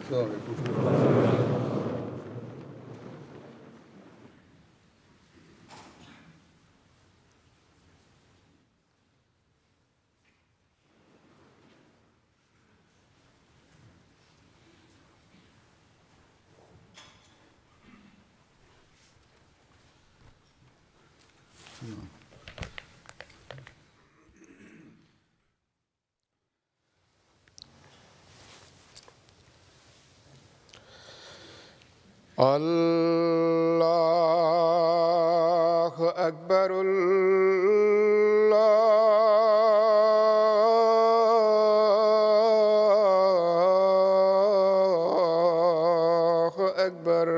السلام علیکم. اللہ اکبر. اللہ اکبر.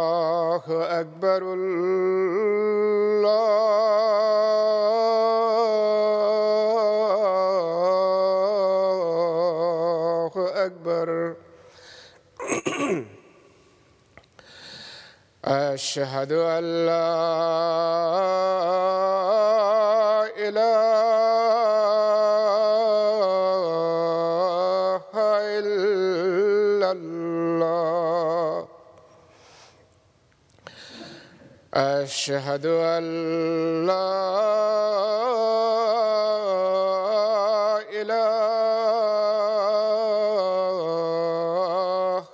اللہ اکبر. اللہ اکبر. أشهد أن لا إله إلا الله. أشهد أن لا إله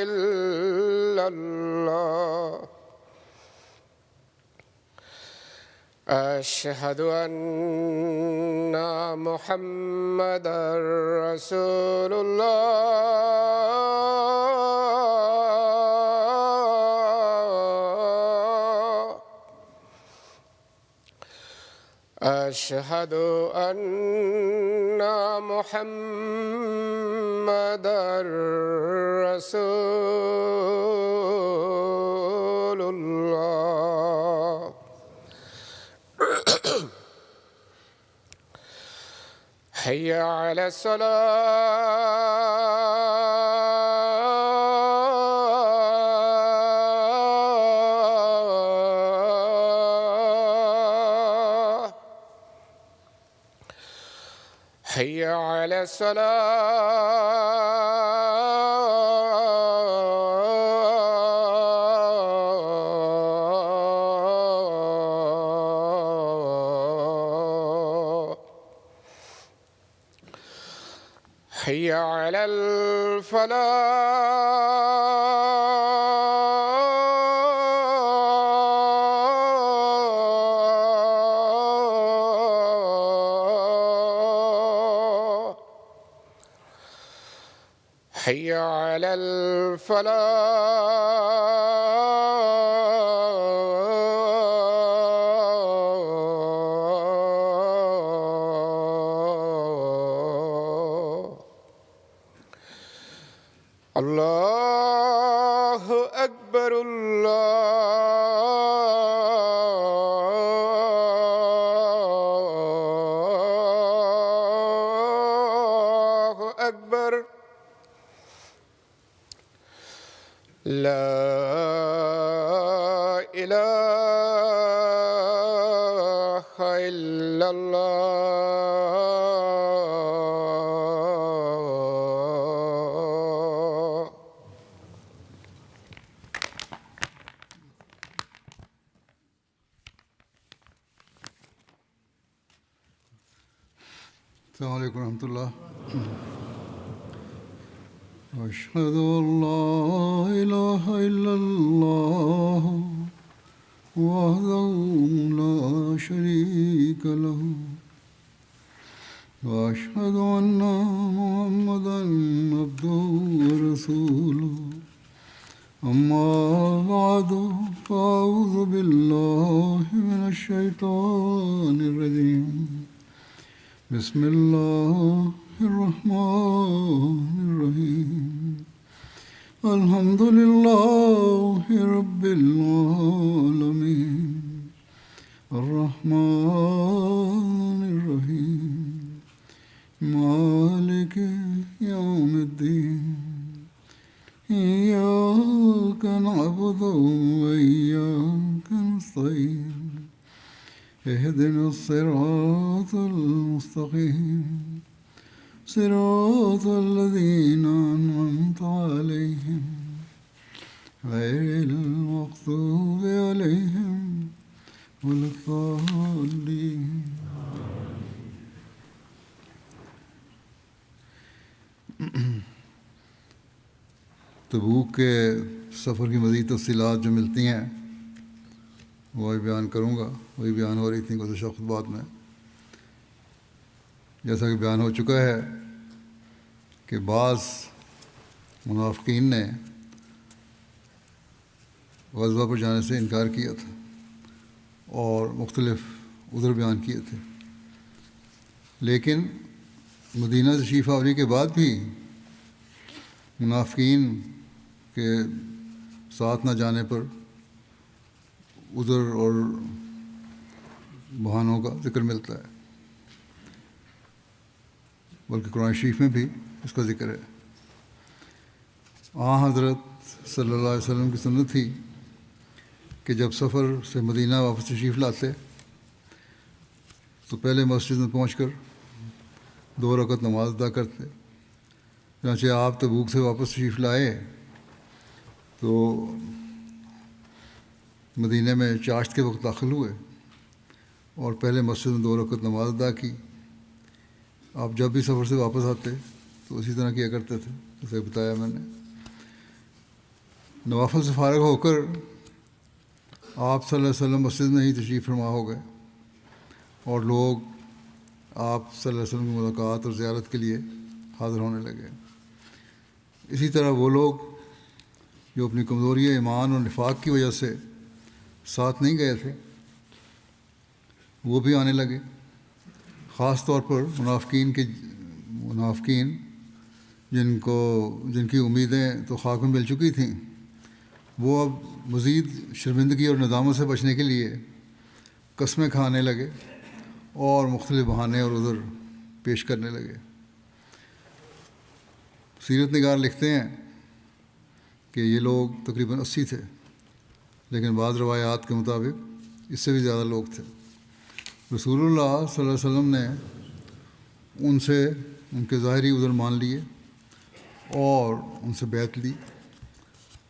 إلا الله. أشهد أن محمدًا رسول الله. أشهد أن محمدًا رسول الله. حي على الصلاة. حي على الصلاة. حي على الفلاح. حي على الفلاح. الله أكبر. الله أكبر. لا إله إلا الله. السلام علیکم ورحمۃ اللہ. أشهد أن لا إله إلا الله وحده لا شريك له وأشهد أن محمدًا عبده ورسوله. أما بعد فأعوذ بالله من الشيطان الرجيم. بسم الله الرحمن الرحيم. الحمد لله رب العالمين. الرحمن الرحيم. مالك يوم الدين. إياك نعبد وإياك نستعين. اهدنا الصراط المستقيم صراط الذين أنعمت عليهم غير المغضوب عليهم ولا الضالين. تبوک کے سفر کی مزید تفصیلات جو ملتی ہیں وہی بیان کروں گا. وہی بیان ہو رہی تھیں گزشتہ خطبات میں. جیسا کہ بیان ہو چکا ہے کہ بعض منافقین نے غزوہ پر جانے سے انکار کیا تھا اور مختلف عذر بیان کیے تھے، لیکن مدینہ تشریف آوری کے بعد بھی منافقین کے ساتھ نہ جانے پر عذر اور بہانوں کا ذکر ملتا ہے، بلکہ قرآن شریف میں بھی اس کا ذکر ہے. حضرت صلی اللہ علیہ وسلم کی سنت تھی کہ جب سفر سے مدینہ واپس تشریف لاتے تو پہلے مسجد میں پہنچ کر 2 رکعت نماز ادا کرتے. چنانچہ آپ تبوک سے واپس تشریف لائے تو مدینہ میں چاشت کے وقت داخل ہوئے اور پہلے مسجد میں 2 رکعت نماز ادا کی. آپ جب بھی سفر سے واپس آتے تو اسی طرح کیا کرتے تھے جیسے بتایا میں نے. نوافل سے فارغ ہو کر آپ صلی اللہ علیہ وسلم مسجد میں ہی تشریف فرما ہو گئے اور لوگ آپ صلی اللہ علیہ وسلم کی ملاقات اور زیارت کے لیے حاضر ہونے لگے. اسی طرح وہ لوگ جو اپنی کمزوری ایمان اور نفاق کی وجہ سے ساتھ نہیں گئے تھے وہ بھی آنے لگے. خاص طور پر منافقین جن کی امیدیں تو خاک میں مل چکی تھیں، وہ اب مزید شرمندگی اور ندامت سے بچنے کے لیے قسمیں کھانے لگے اور مختلف بہانے اور عذر پیش کرنے لگے. سیرت نگار لکھتے ہیں کہ یہ لوگ تقریباً 80 تھے، لیکن بعض روایات کے مطابق اس سے بھی زیادہ لوگ تھے. رسول اللہ صلی اللہ علیہ وسلم نے ان سے ان کے ظاہری عذر مان لیے اور ان سے بیعت لی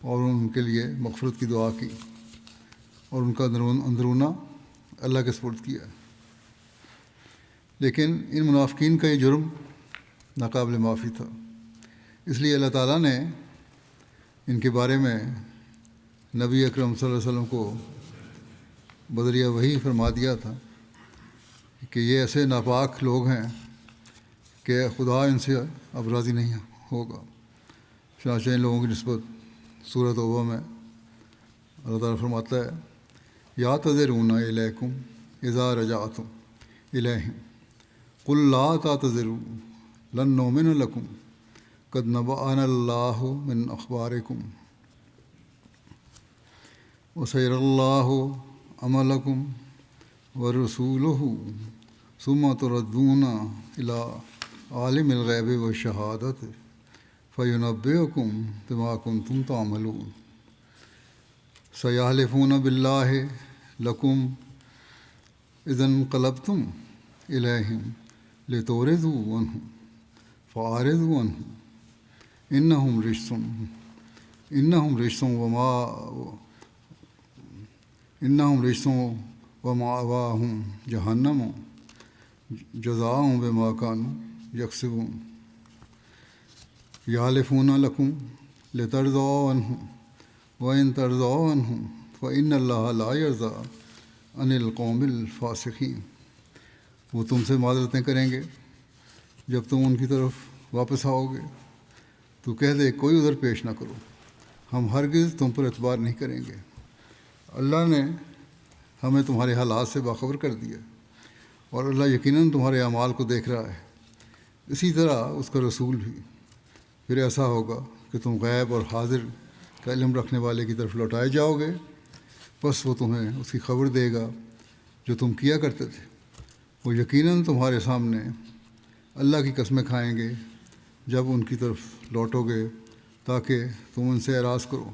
اور ان کے لیے مغفرت کی دعا کی اور ان کا اندرونہ اللہ کے سپرد کیا. لیکن ان منافقین کا یہ جرم ناقابل معافی تھا، اس لیے اللہ تعالیٰ نے ان کے بارے میں نبی اکرم صلی اللہ علیہ وسلم کو بذریعہ وحی فرما دیا تھا کہ یہ ایسے ناپاک لوگ ہیں کہ خدا ان سے اب راضی نہیں ہوگا. چنانچہ ان لوگوں کی نسبت سورۃ توبہ میں اللہ تعالیٰ فرماتا ہے یا تذرون الیکم اذا رجعتم الیہم قل لا تعتذروا لن نؤمن لکم قد نبأنا اللہ من اخبارکم وسيرى الله عملكم ورسوله ثم تردون إلى عالم الغيب والشهادة فينبئكم بما كنتم تعملون. سيحلفون بالله لكم إذا انقلبتم إليهم لتعرضوا عنهم فأعرضوا عنهم إنهم رجس ومأواهم جهنم جزاء بما كانوا يكسبون. يحلفون لكم لترضوا عنهم وإن ترضوا عنهم فإن الله لا يرضى عن القوم الفاسقين. وہ تم سے معذرتیں کریں گے جب تم ان کی طرف واپس آؤ گے تو کہہ دے کوئی عذر پیش نہ کرو، ہم ہرگز تم پر اعتبار نہیں کریں گے. اللہ نے ہمیں تمہارے حالات سے باخبر کر دیا اور اللہ یقیناً تمہارے اعمال کو دیکھ رہا ہے. اسی طرح اس کا رسول بھی. پھر ایسا ہوگا کہ تم غیب اور حاضر کا علم رکھنے والے کی طرف لوٹائے جاؤ گے، بس وہ تمہیں اس کی خبر دے گا جو تم کیا کرتے تھے. وہ یقیناً تمہارے سامنے اللہ کی قسمیں کھائیں گے جب ان کی طرف لوٹو گے تاکہ تم ان سے اعراض کرو.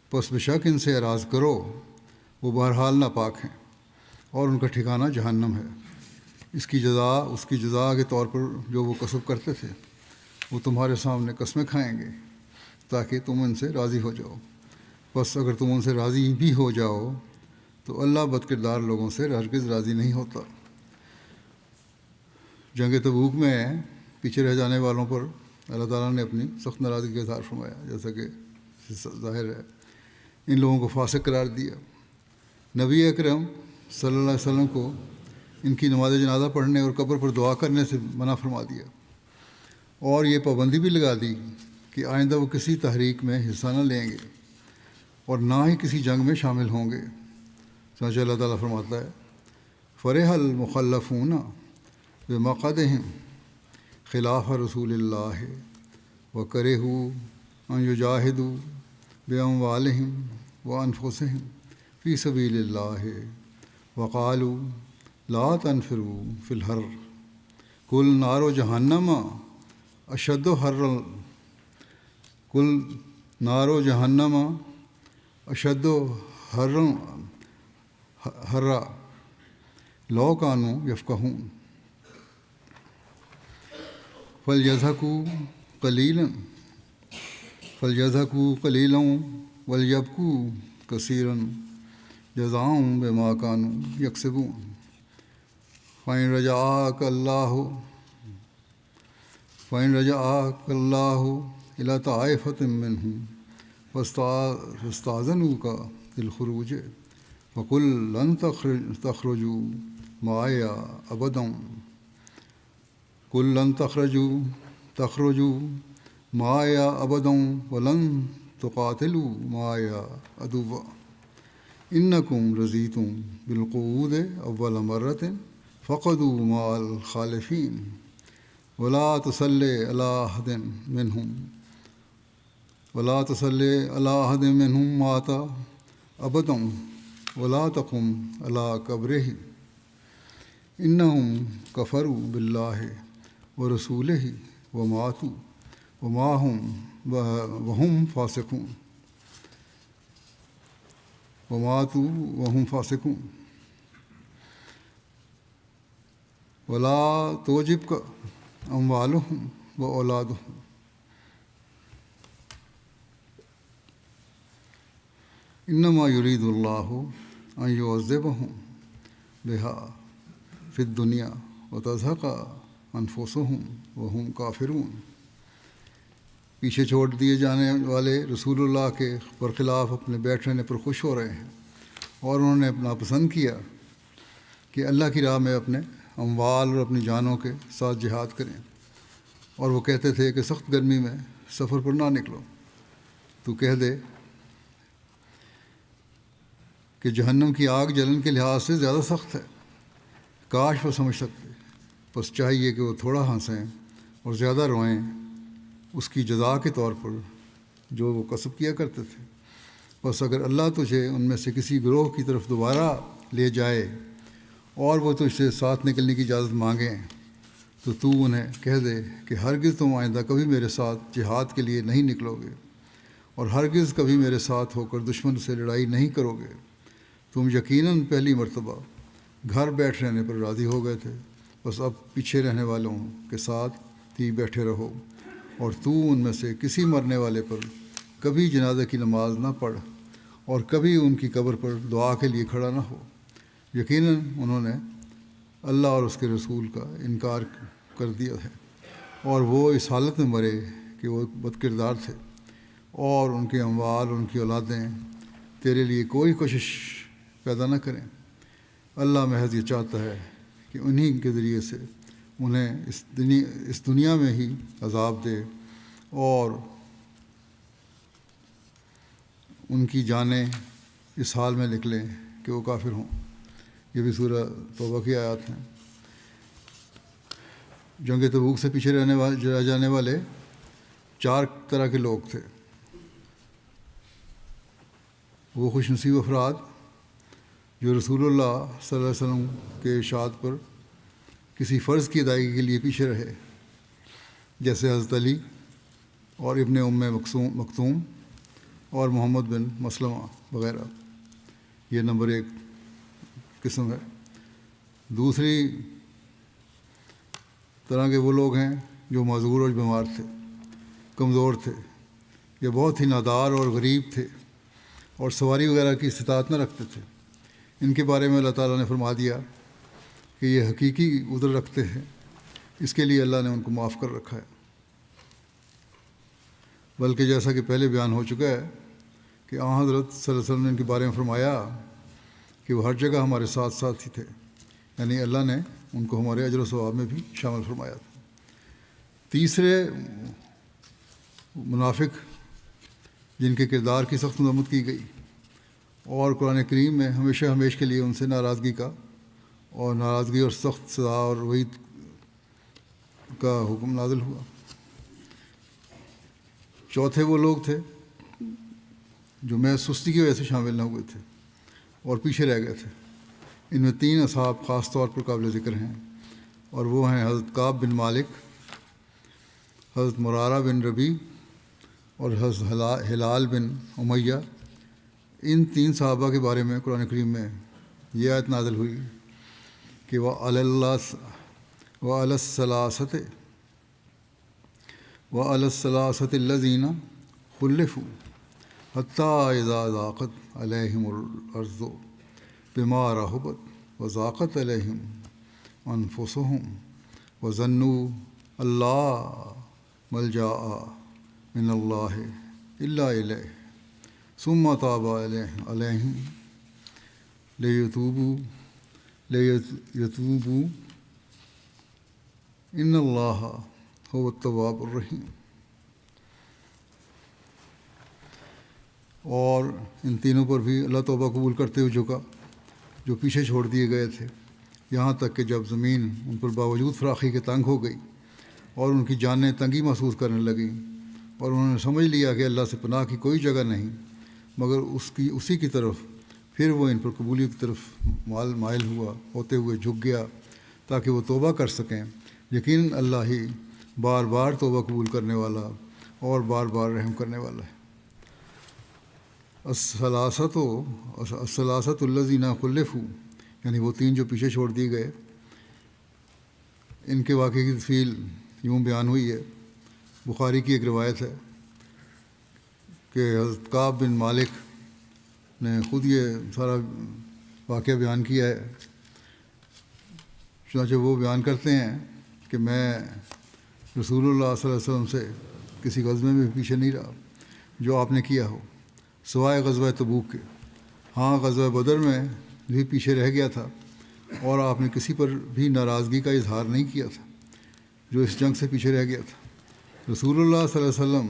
پس بے شک ان سے اعراض کرو، وہ بہرحال ناپاک ہیں اور ان کا ٹھکانہ جہنم ہے۔ اس کی جزا کے طور پر جو وہ کسب کرتے تھے وہ تمہارے سامنے قسمیں کھائیں گے تاکہ تم ان سے راضی ہو جاؤ۔ بس اگر تم ان سے راضی بھی ہو جاؤ تو اللہ بد کردار لوگوں سے ہرگز راضی نہیں ہوتا۔ جنگ تبوک میں پیچھے رہ جانے والوں پر اللہ تعالیٰ نے اپنی سخت ناراضگی کا اظہار فرمایا، جیسا کہ ظاہر ہے ان لوگوں کو فاسق قرار دیا۔ نبی اکرم صلی اللہ علیہ وسلم کو ان کی نماز جنازہ پڑھنے اور قبر پر دعا کرنے سے منع فرما دیا، اور یہ پابندی بھی لگا دی کہ آئندہ وہ کسی تحریک میں حصہ نہ لیں گے اور نہ ہی کسی جنگ میں شامل ہوں گے۔ چنانچہ اللہ تعالیٰ فرماتا ہے فرح المخلفون بمقعدہم خلاف رسول اللہ وکرہوا ان یجاہدوا باموالہم وانفسہم فی سبیل اللہ وقالوا لا تنفروا فی الحر قل نار جہنم اشد حرا قل نار جہنم اشد حرا لو کانوا یفقہون فلیضحکوا قلیلا ولیبکوا کثیرا جزاء بما کانوا یکسبون فإن رجعك الله إلى طائفة منهم فاستأذنوك للخروج فقل لن تخرجوا معي أبدا ولن تقاتلوا معي عدوا إنكم رضيتم بالقعود أول مرة فقعدوا مع الخالفين ولا تصل على أحد منهم مات أبدا ولا تقم على قبره إنهم كفروا بالله ورسوله وماتوا وهم فاسقون ولا تعجبك أموالهم وأولادهم إنما يريد الله أن يعذبهم بها في الدنيا وتزهق أنفسهم وهم كافرون۔ پیچھے چھوڑ دیے جانے والے رسول اللہ کے برخلاف اپنے بیٹھ رہنے پر خوش ہو رہے ہیں، اور انہوں نے اپنا پسند کیا کہ اللہ کی راہ میں اپنے اموال اور اپنی جانوں کے ساتھ جہاد کریں، اور وہ کہتے تھے کہ سخت گرمی میں سفر پر نہ نکلو۔ تو کہہ دے کہ جہنم کی آگ جلن کے لحاظ سے زیادہ سخت ہے، کاش وہ سمجھ سکتے، بس چاہیے کہ وہ تھوڑا ہنسیں اور زیادہ روئیں اس کی جزا کے طور پر جو وہ کسب کیا کرتے تھے۔ بس اگر اللہ تجھے ان میں سے کسی گروہ کی طرف دوبارہ لے جائے اور وہ تجھ سے ساتھ نکلنے کی اجازت مانگیں تو تو انہیں کہہ دے کہ ہرگز تم آئندہ کبھی میرے ساتھ جہاد کے لیے نہیں نکلو گے، اور ہرگز کبھی میرے ساتھ ہو کر دشمن سے لڑائی نہیں کرو گے۔ تم یقیناً پہلی مرتبہ گھر بیٹھ رہنے پر راضی ہو گئے تھے، بس اب پیچھے رہنے والوں کے ساتھ ہی بیٹھے رہو، اور تو ان میں سے کسی مرنے والے پر کبھی جنازہ کی نماز نہ پڑھ اور کبھی ان کی قبر پر دعا کے لیے کھڑا نہ ہو۔ یقیناً انہوں نے اللہ اور اس کے رسول کا انکار کر دیا ہے، اور وہ اس حالت میں مرے کہ وہ بد کردار تھے، اور ان کے اموال، ان کی اولادیں تیرے لیے کوئی کوشش پیدا نہ کریں۔ اللہ محض یہ چاہتا ہے کہ انہی کے ذریعے سے انہیں اس دنیا میں ہی عذاب دے اور ان کی جانیں اس حال میں نکلیں کہ وہ کافر ہوں۔ یہ بھی سورہ توبہ کی آیات ہیں۔ جنگ تبوک سے پیچھے رہ جانے والے 4 طرح کے لوگ تھے۔ وہ خوش نصیب افراد جو رسول اللہ صلی اللہ علیہ وسلم کے ارشاد پر کسی فرض کی ادائیگی کے لیے پیچھے رہے، جیسے حضرت علی اور ابن مکتوم اور محمد بن مسلمہ وغیرہ۔ یہ نمبر 1 قسم ہے۔ دوسری طرح کے وہ لوگ ہیں جو معذور اور بیمار تھے، کمزور تھے، یا بہت ہی نادار اور غریب تھے اور سواری وغیرہ کی استطاعت نہ رکھتے تھے۔ ان کے بارے میں اللہ تعالیٰ نے فرما دیا کہ یہ حقیقی عذر رکھتے ہیں، اس کے لیے اللہ نے ان کو معاف کر رکھا ہے۔ بلکہ جیسا کہ پہلے بیان ہو چکا ہے کہ حضرت صلی اللہ علیہ وسلم نے ان کے بارے میں فرمایا کہ وہ ہر جگہ ہمارے ساتھ ساتھ ہی تھے، یعنی اللہ نے ان کو ہمارے اجر و ثواب میں بھی شامل فرمایا تھا۔ تیسرے منافق جن کے کردار کی سخت مذمت کی گئی اور قرآن کریم میں ہمیشہ کے لیے ان سے ناراضگی اور سخت سزا اور وعید کا حکم نازل ہوا۔ چوتھے وہ لوگ تھے جو محض سستی کی وجہ سے شامل نہ ہوئے تھے اور پیچھے رہ گئے تھے۔ ان میں 3 اصحاب خاص طور پر قابل ذکر ہیں، اور وہ ہیں حضرت کعب بن مالک، حضرت مرارہ بن ربیع اور حضرت ہلال بن امیہ۔ ان 3 صحابہ کے بارے میں قرآن کریم میں یہ آیت نازل ہوئی کہ وَعَلَى الثَّلَاثَةِ الَّذِينَ خُلِّفُوا حَتَّىٰ إِذَا ضَاقَتْ عَلَيْهِمُ الْأَرْضُ بِمَا رَحُبَتْ وَضَاقَتْ عَلَيْهِمْ أَنفُسُهُمْ وَظَنُّوا أَن لَّا مَلْجَأَ مِنَ اللَّهِ إِلَّا إِلَيْهِ ثُمَّ تَابَ عَلَيْهِمْ لِيَتُوبُوا إِنَّ اللَّهَ هُوَ التَّوَّابُ الرَّحِيمُ۔ اور ان تینوں پر بھی اللہ توبہ قبول کرتے ہوئے جھکا جو پیچھے چھوڑ دیے گئے تھے، یہاں تک کہ جب زمین ان پر باوجود فراخی کے تنگ ہو گئی اور ان کی جانیں تنگی محسوس کرنے لگیں، اور انہوں نے سمجھ لیا کہ اللہ سے پناہ کی کوئی جگہ نہیں مگر اسی کی طرف، پھر وہ ان پر قبولیت کی طرف مائل ہوتے ہوئے جھک گیا تاکہ وہ توبہ کر سکیں۔ یقیناً اللہ ہی بار بار توبہ قبول کرنے والا اور بار بار رحم کرنے والا ہے۔ الثلاثۃ الذین خلفوا، یعنی وہ 3 جو پیچھے چھوڑ دیے گئے، ان کے واقعے کی تفصیل یوں بیان ہوئی ہے۔ بخاری کی ایک روایت ہے کہ حضرت کعب بن مالک نے خود یہ سارا واقعہ بیان کیا ہے۔ چنانچہ وہ بیان کرتے ہیں کہ میں رسول اللہ صلی اللہ علیہ وسلم سے کسی غزوے میں پیچھے نہیں رہا جو آپ نے کیا ہو، سوائے غزوہ تبوک کے۔ ہاں، غزوہ بدر میں بھی پیچھے رہ گیا تھا، اور آپ نے کسی پر بھی ناراضگی کا اظہار نہیں کیا تھا جو اس جنگ سے پیچھے رہ گیا تھا۔ رسول اللہ صلی اللہ علیہ وسلم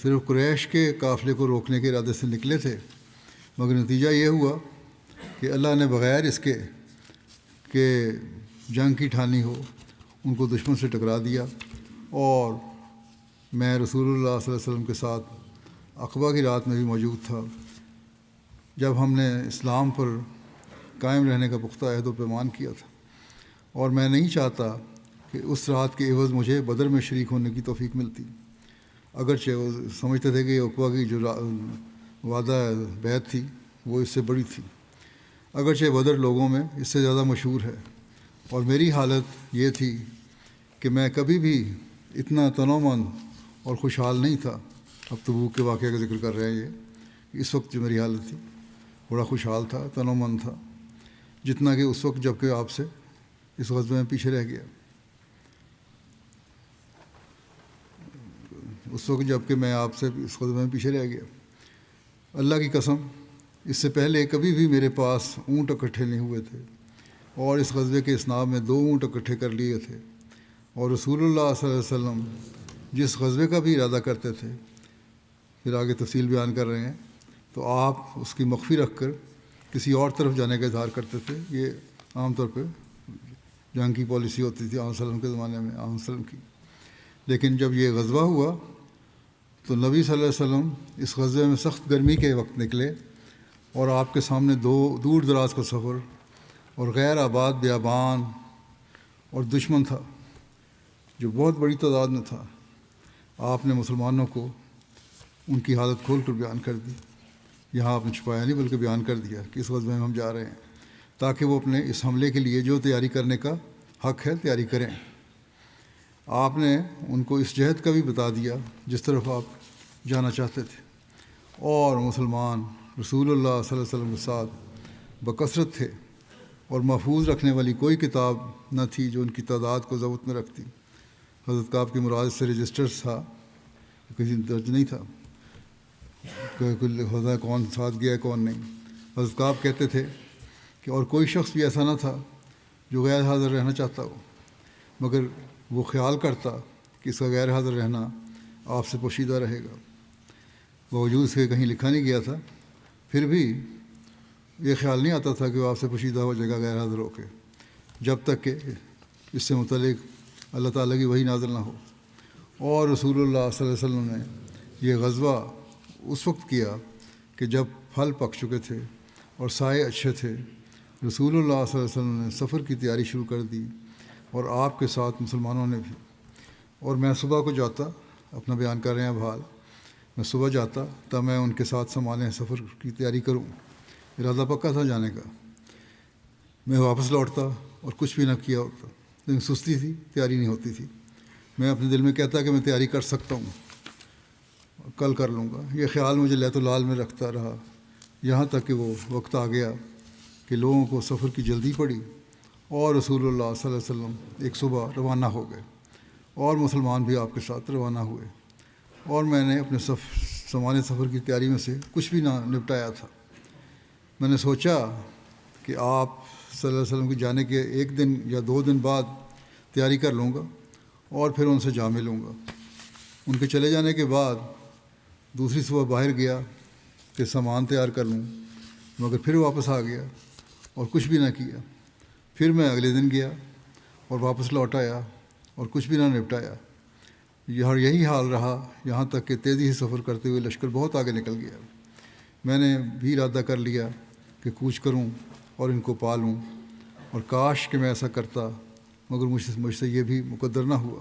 صرف قریش کے قافلے کو روکنے کے ارادے سے نکلے تھے، مگر نتیجہ یہ ہوا کہ اللہ نے بغیر اس کے کہ جنگ کی ٹھانی ہو ان کو دشمن سے ٹکرا دیا، اور میں رسول اللہ صلی اللہ علیہ وسلم کے ساتھ عقبہ کی رات میں بھی موجود تھا جب ہم نے اسلام پر قائم رہنے کا پختہ عہد و پیمان کیا تھا، اور میں نہیں چاہتا کہ اس رات کے عوض مجھے بدر میں شریک ہونے کی توفیق ملتی، اگرچہ وہ سمجھتے تھے کہ عقبہ کی جو وعدہ بیعت تھی وہ اس سے بڑی تھی، اگرچہ بدر لوگوں میں اس سے زیادہ مشہور ہے، اور میری حالت یہ تھی کہ میں کبھی بھی اتنا تنومند اور خوشحال نہیں تھا۔ اب تبوک کے واقعے کا ذکر کر رہے ہیں یہ، اس وقت جو میری حالت تھی بڑا خوشحال تھا، تنومند تھا، جتنا کہ اس وقت جب کہ آپ سے اس غزوے میں پیچھے رہ گیا، اس وقت جب کہ میں آپ سے اس غزوے میں پیچھے رہ گیا۔ اللہ کی قسم، اس سے پہلے کبھی بھی میرے پاس اونٹ اکٹھے نہیں ہوئے تھے، اور اس غزوے کے اسناد میں 2 اونٹ اکٹھے کر لیے تھے، اور رسول اللہ صلی اللہ علیہ وسلم جس غزوے کا بھی ارادہ کرتے تھے، پھر آگے تفصیل بیان کر رہے ہیں، تو آپ اس کی مخفی رکھ کر کسی اور طرف جانے کا اظہار کرتے تھے۔ یہ عام طور پہ جنگ کی پالیسی ہوتی تھی علیہ وسلم کے زمانے میں، علیہ وسلم کی۔ لیکن جب یہ غزوہ ہوا تو نبی صلی اللہ علیہ وسلم اس غزوے میں سخت گرمی کے وقت نکلے، اور آپ کے سامنے دور دراز کا سفر اور غیر آباد بیابان اور دشمن تھا جو بہت بڑی تعداد میں تھا۔ آپ نے مسلمانوں کو ان کی حالت کھول کر بیان کر دی، یہاں آپ نے چھپایا نہیں بلکہ بیان کر دیا کہ اس غزوے میں ہم جا رہے ہیں، تاکہ وہ اپنے اس حملے کے لیے جو تیاری کرنے کا حق ہے تیاری کریں۔ آپ نے ان کو اس جہت کا بھی بتا دیا جس طرف آپ جانا چاہتے تھے، اور مسلمان رسول اللہ صلی اللہ علیہ وسلم کے ساتھ بکثرت تھے، اور محفوظ رکھنے والی کوئی کتاب نہ تھی جو ان کی تعداد کو ضبط میں رکھتی۔ حضرت کعب کی مراد سے رجسٹر تھا، کسی درج نہیں تھا کہ ہوتا کون ساتھ گیا کون نہیں۔ حضرت کعب کہتے تھے کہ اور کوئی شخص بھی ایسا نہ تھا جو غیر حاضر رہنا چاہتا ہو، مگر وہ خیال کرتا کہ اس کا غیر حاضر رہنا آپ سے پوشیدہ رہے گا۔ باوجود اس کے کہیں لکھا نہیں گیا تھا، پھر بھی یہ خیال نہیں آتا تھا کہ وہ آپ سے پوشیدہ ہو جائے گا غیر حاضر ہو کے، جب تک کہ اس سے متعلق اللہ تعالیٰ کی وحی نازل نہ ہو۔ اور رسول اللہ صلی اللہ علیہ وسلم نے یہ غزوہ اس وقت کیا کہ جب پھل پک چکے تھے اور سائے اچھے تھے۔ رسول اللہ صلی اللہ علیہ وسلم نے سفر کی تیاری شروع کر دی، اور آپ کے ساتھ مسلمانوں نے بھی۔ اور میں صبح کو جاتا، اپنا بیان کر رہے ہیں اب حال، میں صبح جاتا تب میں ان کے ساتھ سنبھالیں سفر کی تیاری کروں، ارادہ پکا تھا جانے کا۔ میں واپس لوٹتا اور کچھ بھی نہ کیا ہوتا، لیکن سستی تھی، تیاری نہیں ہوتی تھی۔ میں اپنے دل میں کہتا کہ میں تیاری کر سکتا ہوں، کل کر لوں گا۔ یہ خیال مجھے لیت و لال میں رکھتا رہا، یہاں تک کہ وہ وقت آ گیا کہ لوگوں کو سفر کی جلدی پڑی، اور رسول اللہ صلی اللہ علیہ وسلم ایک صبح روانہ ہو گئے، اور مسلمان بھی آپ کے ساتھ روانہ ہوئے، اور میں نے اپنے سامان سفر کی تیاری میں سے کچھ بھی نہ نپٹایا تھا۔ میں نے سوچا کہ آپ صلی اللہ علیہ وسلم کے جانے کے 1 دن یا 2 دن بعد تیاری کر لوں گا اور پھر ان سے جا ملوں گا۔ ان کے چلے جانے کے بعد دوسری صبح باہر گیا کہ سامان تیار کر لوں، مگر پھر واپس آ گیا اور کچھ بھی نہ کیا۔ پھر میں اگلے دن گیا اور واپس لوٹ آیا اور کچھ بھی نہ نپٹایا۔ یہی حال رہا یہاں تک کہ تیزی سے سفر کرتے ہوئے لشکر بہت آگے نکل گیا۔ میں نے بھی ارادہ کر لیا کہ کوچ کروں اور ان کو پالوں، اور کاش کہ میں ایسا کرتا، مگر مجھ سے یہ بھی مقدر نہ ہوا۔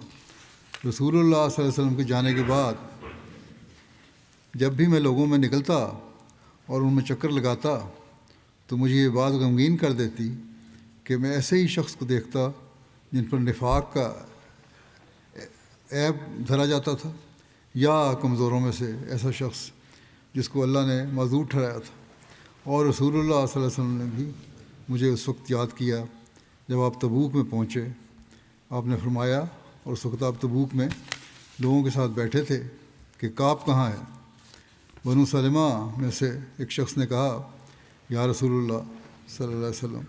رسول اللہ صلی اللہ علیہ وسلم کے جانے کے بعد جب بھی میں لوگوں میں نکلتا اور ان میں چکر لگاتا تو مجھے یہ بات غمگین کر دیتی کہ میں ایسے ہی شخص کو دیکھتا جن پر نفاق کا عیب دھرا جاتا تھا، یا کمزوروں میں سے ایسا شخص جس کو اللہ نے معذور ٹھہرایا تھا۔ اور رسول اللہ صلی اللہ علیہ وسلم نے بھی مجھے اس وقت یاد کیا جب آپ تبوک میں پہنچے۔ آپ نے فرمایا، اور اس وقت آپ تبوک میں لوگوں کے ساتھ بیٹھے تھے، کہ کعب کہاں ہے؟ بنو سلمہ میں سے ایک شخص نے کہا، یا رسول اللہ صلی اللہ علیہ وسلم،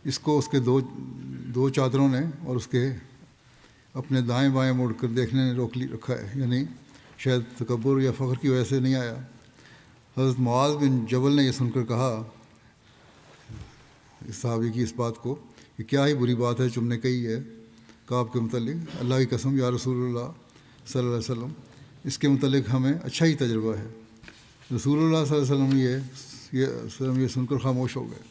اس کو اس کے دو چادروں نے اور اس کے اپنے دائیں بائیں مڑ کر دیکھنے نے روک رکھا ہے، یعنی شاید تکبر یا فخر کی وجہ سے نہیں آیا۔ حضرت معاذ بن جبل نے یہ سن کر کہا اس صحابی کی اس بات کو کہ کیا ہی بری بات ہے تم نے کہی ہے کعب کے متعلق؟ اللہ کی قسم یا رسول اللہ صلی اللہ علیہ وسلم، اس کے متعلق ہمیں اچھا ہی تجربہ ہے۔ رسول اللہ صلی اللہ علیہ وسلم یہ سن کر خاموش ہو گئے۔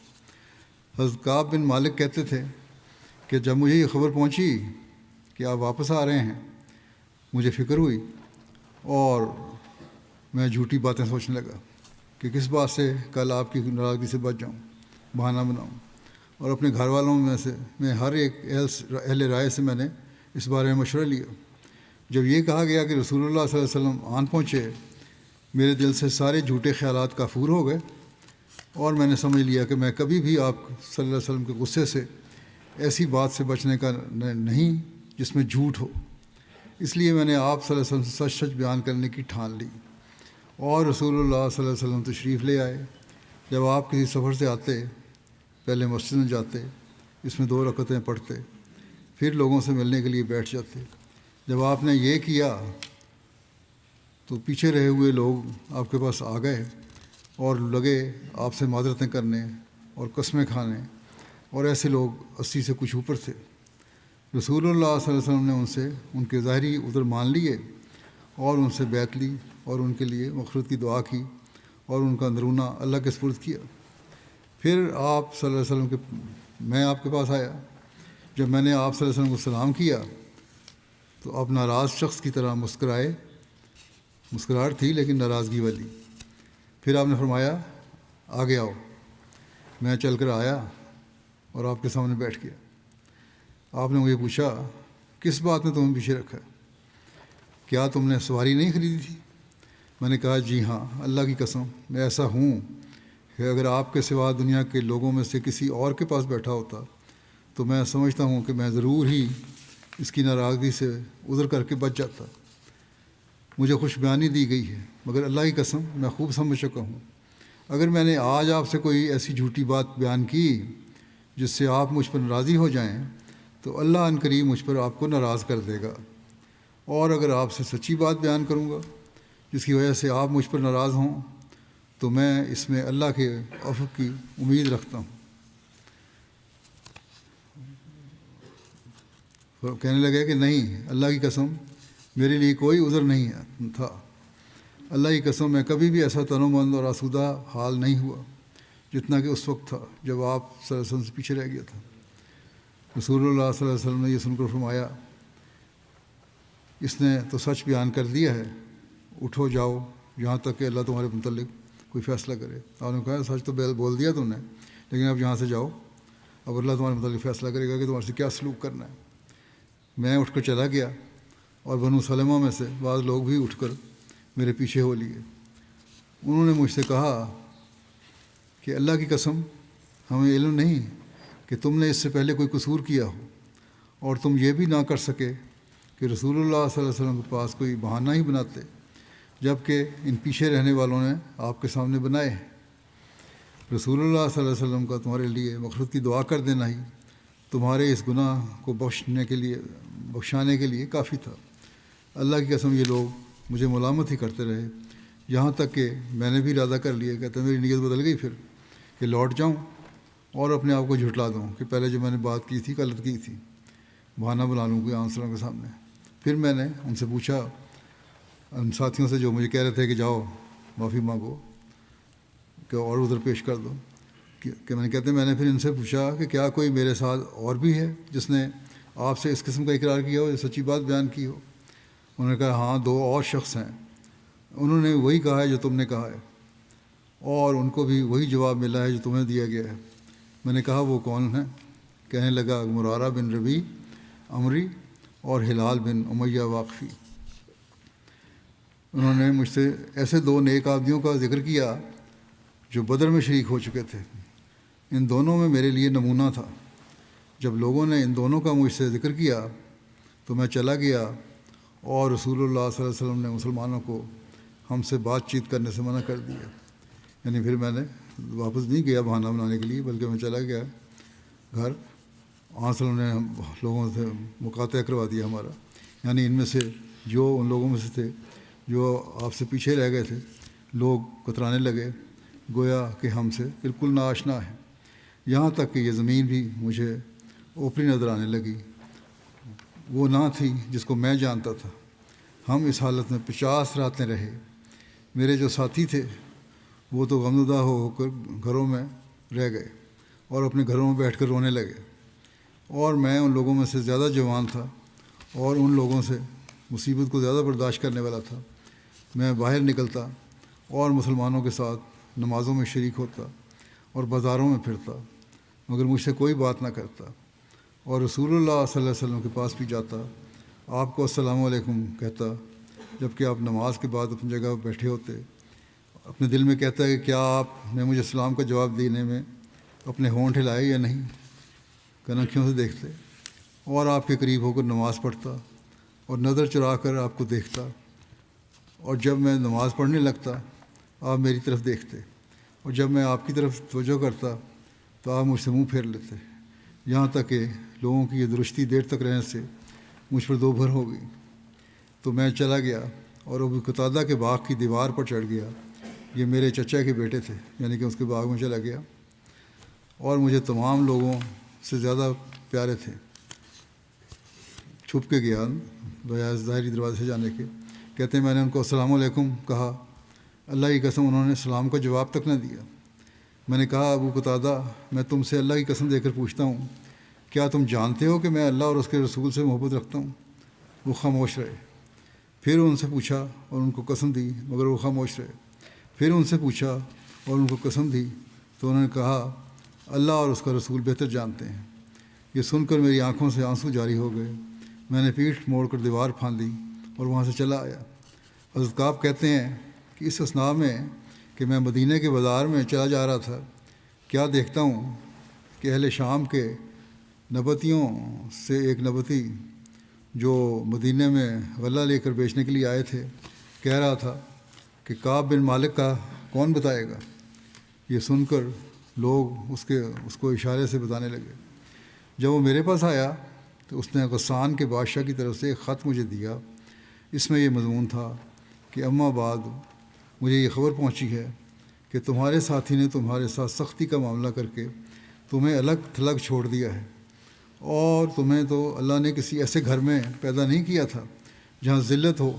حضرت کعب بن مالک کہتے تھے کہ جب مجھے یہ خبر پہنچی کہ آپ واپس آ رہے ہیں، مجھے فکر ہوئی اور میں جھوٹی باتیں سوچنے لگا کہ کس بات سے کل آپ کی ناراضگی سے بچ جاؤں، بہانہ بناؤں۔ اور اپنے گھر والوں میں ہر ایک اہل رائے سے میں نے اس بارے میں مشورہ لیا۔ جب یہ کہا گیا کہ رسول اللہ صلی اللہ علیہ وسلم آن پہنچے، میرے دل سے سارے جھوٹے خیالات کافور ہو گئے، اور میں نے سمجھ لیا کہ میں کبھی بھی آپ صلی اللہ علیہ وسلم کے غصے سے ایسی بات سے بچنے کا نہیں جس میں جھوٹ ہو۔ اس لیے میں نے آپ صلی اللہ علیہ وسلم سے سچ سچ بیان کرنے کی ٹھان لی، اور رسول اللہ صلی اللہ علیہ وسلم تشریف لے آئے۔ جب آپ کسی سفر سے آتے، پہلے مسجد میں جاتے، اس میں 2 رکعتیں پڑھتے، پھر لوگوں سے ملنے کے لیے بیٹھ جاتے۔ جب آپ نے یہ کیا تو پیچھے رہے ہوئے لوگ آپ کے پاس آ گئے اور لگے آپ سے معذرتیں کرنے اور قسمیں کھانے، اور ایسے لوگ 80 سے کچھ اوپر تھے۔ رسول اللہ صلی اللہ علیہ وسلم نے ان سے ان کے ظاہری عذر مان لیے اور ان سے بیعت لی اور ان کے لیے مغفرت کی دعا کی اور ان کا اندرونہ اللہ کے سپرد کیا۔ پھر آپ صلی اللہ علیہ وسلم میں آپ کے پاس آیا۔ جب میں نے آپ صلی اللہ علیہ وسلم کو سلام کیا تو آپ ناراض شخص کی طرح مسکرائے، مسکراہٹ تھی لیکن ناراضگی والی۔ پھر آپ نے فرمایا، آگے آؤ۔ میں چل کر آیا اور آپ کے سامنے بیٹھ گیا۔ آپ نے مجھے پوچھا کس بات نے تمہیں پیچھے رکھا ہے؟ کیا تم نے سواری نہیں خریدی تھی؟ میں نے کہا جی ہاں، اللہ کی قسم میں ایسا ہوں کہ اگر آپ کے سوا دنیا کے لوگوں میں سے کسی اور کے پاس بیٹھا ہوتا تو میں سمجھتا ہوں کہ میں ضرور ہی اس کی ناراضگی سے عذر کر کے بچ جاتا۔ مجھے خوش بیانی دی گئی ہے، مگر اللہ کی قسم میں خوب سمجھ چکا ہوں اگر میں نے آج آپ سے کوئی ایسی جھوٹی بات بیان کی جس سے آپ مجھ پر ناراضی ہو جائیں تو اللہ ان قریب مجھ پر آپ کو ناراض کر دے گا، اور اگر آپ سے سچی بات بیان کروں گا جس کی وجہ سے آپ مجھ پر ناراض ہوں تو میں اس میں اللہ کے عفو کی امید رکھتا ہوں۔ کہنے لگے کہ نہیں، اللہ کی قسم میرے لیے کوئی عذر نہیں تھا، اللہ کی قسم میں کبھی بھی ایسا تنومند اور آسودہ حال نہیں ہوا جتنا کہ اس وقت تھا جب آپ صلی اللہ علیہ وسلم سے پیچھے رہ گیا تھا۔ رسول اللہ صلی اللہ علیہ وسلم نے یہ سن کر فرمایا اس نے تو سچ بیان کر دیا ہے، اٹھو جاؤ یہاں تک کہ اللہ تمہارے متعلق کوئی فیصلہ کرے۔ آپ نے کہا سچ تو بول دیا تم نے، لیکن اب یہاں سے جاؤ، اب اللہ تمہارے متعلق فیصلہ کرے گا کہ تمہارے سے کیا سلوک کرنا ہے۔ میں اٹھ کر چلا گیا اور بنو سلمہ میں سے بعض لوگ بھی اٹھ کر میرے پیچھے ہو لیے۔ انہوں نے مجھ سے کہا کہ اللہ کی قسم ہمیں علم نہیں کہ تم نے اس سے پہلے کوئی قصور کیا ہو، اور تم یہ بھی نہ کر سکے کہ رسول اللہ صلی اللہ علیہ وسلم کے پاس کوئی بہانہ ہی بناتے، جب کہ ان پیچھے رہنے والوں نے آپ کے سامنے بنائے ہیں۔ رسول اللہ صلی اللہ علیہ وسلم کا تمہارے لیے مغفرت کی دعا کر دینا ہی تمہارے اس گناہ کو بخشانے کے لیے کافی تھا۔ اللہ کی قسم یہ لوگ مجھے ملامت ہی کرتے رہے، یہاں تک کہ میں نے بھی ارادہ کر لیا، کہتے میری نیت بدل گئی پھر کہ لوٹ جاؤں اور اپنے آپ کو جھٹلا دوں کہ پہلے جو میں نے بات کی تھی غلط کی تھی، بہانہ بنا لوں کوئی آنسروں کے سامنے۔ پھر میں نے ان سے پوچھا، ان ساتھیوں سے جو مجھے کہہ رہے تھے کہ جاؤ معافی مانگو کہ اور ادھر پیش کر دو، کہ میں نے پھر ان سے پوچھا کہ کیا کوئی میرے ساتھ اور بھی ہے جس نے آپ سے اس قسم کا اقرار کیا ہو یا سچی بات بیان کی ہو؟ انہوں نے کہا ہاں 2 اور شخص ہیں، انہوں نے وہی کہا ہے جو تم نے کہا ہے، اور ان کو بھی وہی جواب ملا ہے جو تمہیں دیا گیا ہے۔ میں نے کہا وہ کون ہیں؟ کہنے لگا مرارہ بن ربیع عمری اور ہلال بن امیہ واقفی۔ انہوں نے مجھ سے ایسے 2 نیک آدمیوں کا ذکر کیا جو بدر میں شریک ہو چکے تھے۔ ان دونوں میں میرے لیے نمونہ تھا۔ جب لوگوں نے ان دونوں کا مجھ سے ذکر کیا تو میں چلا گیا، اور رسول اللہ صلی اللہ علیہ وسلم نے مسلمانوں کو ہم سے بات چیت کرنے سے منع کر دیا۔ یعنی پھر میں نے واپس نہیں گیا بہانہ بنانے کے لیے، بلکہ میں چلا گیا گھر۔ وسلم نے لوگوں سے مقاطع کروا دیا ہمارا، یعنی ان میں سے جو ان لوگوں میں سے تھے جو آپ سے پیچھے رہ گئے تھے، لوگ کترانے لگے گویا کہ ہم سے بالکل ناآشنا ہے، یہاں تک کہ یہ زمین بھی مجھے اوپری نظر آنے لگی، وہ نہ تھی جس کو میں جانتا تھا۔ ہم اس حالت میں 50 راتیں رہے۔ میرے جو ساتھی تھے وہ تو غمزدہ ہو کر گھروں میں رہ گئے اور اپنے گھروں میں بیٹھ کر رونے لگے، اور میں ان لوگوں میں سے زیادہ جوان تھا اور ان لوگوں سے مصیبت کو زیادہ برداشت کرنے والا تھا۔ میں باہر نکلتا اور مسلمانوں کے ساتھ نمازوں میں شریک ہوتا اور بازاروں میں پھرتا، مگر مجھ سے کوئی بات نہ کرتا، اور رسول اللہ صلی اللہ علیہ وسلم کے پاس بھی جاتا، آپ کو السلام علیکم کہتا، جب کہ آپ نماز کے بعد اپنی جگہ بیٹھے ہوتے۔ اپنے دل میں کہتا ہے کہ کیا آپ نے مجھے اسلام کا جواب دینے میں اپنے ہونٹ ہلائے یا نہیں، کنکھیوں سے دیکھتے، اور آپ کے قریب ہو کر نماز پڑھتا اور نظر چرا کر آپ کو دیکھتا، اور جب میں نماز پڑھنے لگتا آپ میری طرف دیکھتے، اور جب میں آپ کی طرف توجہ کرتا تو آپ مجھ سے منہ پھیر لیتے، یہاں تک کہ لوگوں کی یہ درستی دیر تک رہنے سے مجھ پر 2 بھر ہو گئی۔ تو میں چلا گیا اور ابو قتادہ کے باغ کی دیوار پر چڑھ گیا، یہ میرے چچا کے بیٹے تھے، یعنی کہ اس کے باغ میں چلا گیا، اور مجھے تمام لوگوں سے زیادہ پیارے تھے۔ چھپ کے گیا بجائے ظاہری دروازے سے جانے کے۔ کہتے ہیں میں نے ان کو السلام علیکم کہا، اللہ کی قسم انہوں نے سلام کا جواب تک نہ دیا۔ میں نے کہا ابو قتادہ، میں تم سے اللہ کی قسم دے کر پوچھتا ہوں، کیا تم جانتے ہو کہ میں اللہ اور اس کے رسول سے محبت رکھتا ہوں؟ وہ خاموش رہے۔ پھر ان سے پوچھا اور ان کو قسم دی، مگر وہ خاموش رہے۔ پھر ان سے پوچھا اور ان کو قسم دی تو انہوں نے کہا اللہ اور اس کا رسول بہتر جانتے ہیں۔ یہ سن کر میری آنکھوں سے آنسو جاری ہو گئے۔ میں نے پیٹھ موڑ کر دیوار پھاندی اور وہاں سے چلا آیا۔ حضرت کعب کہتے ہیں کہ اس اثناء میں کہ میں مدینہ کے بازار میں چلا جا رہا تھا، کیا دیکھتا ہوں کہ اہل شام کے نبتیوں سے ایک نبتی جو مدینہ میں غلہ لے کر بیچنے کے لیے آئے تھے کہہ رہا تھا کہ کعب بن مالک کا کون بتائے گا؟ یہ سن کر لوگ اس کو اشارے سے بتانے لگے۔ جب وہ میرے پاس آیا تو اس نے غسان کے بادشاہ کی طرف سے ایک خط مجھے دیا۔ اس میں یہ مضمون تھا کہ اما بعد مجھے یہ خبر پہنچی ہے کہ تمہارے ساتھی نے تمہارے ساتھ سختی کا معاملہ کر کے تمہیں الگ تھلگ چھوڑ دیا ہے، اور تمہیں تو اللہ نے کسی ایسے گھر میں پیدا نہیں کیا تھا جہاں ذلت ہو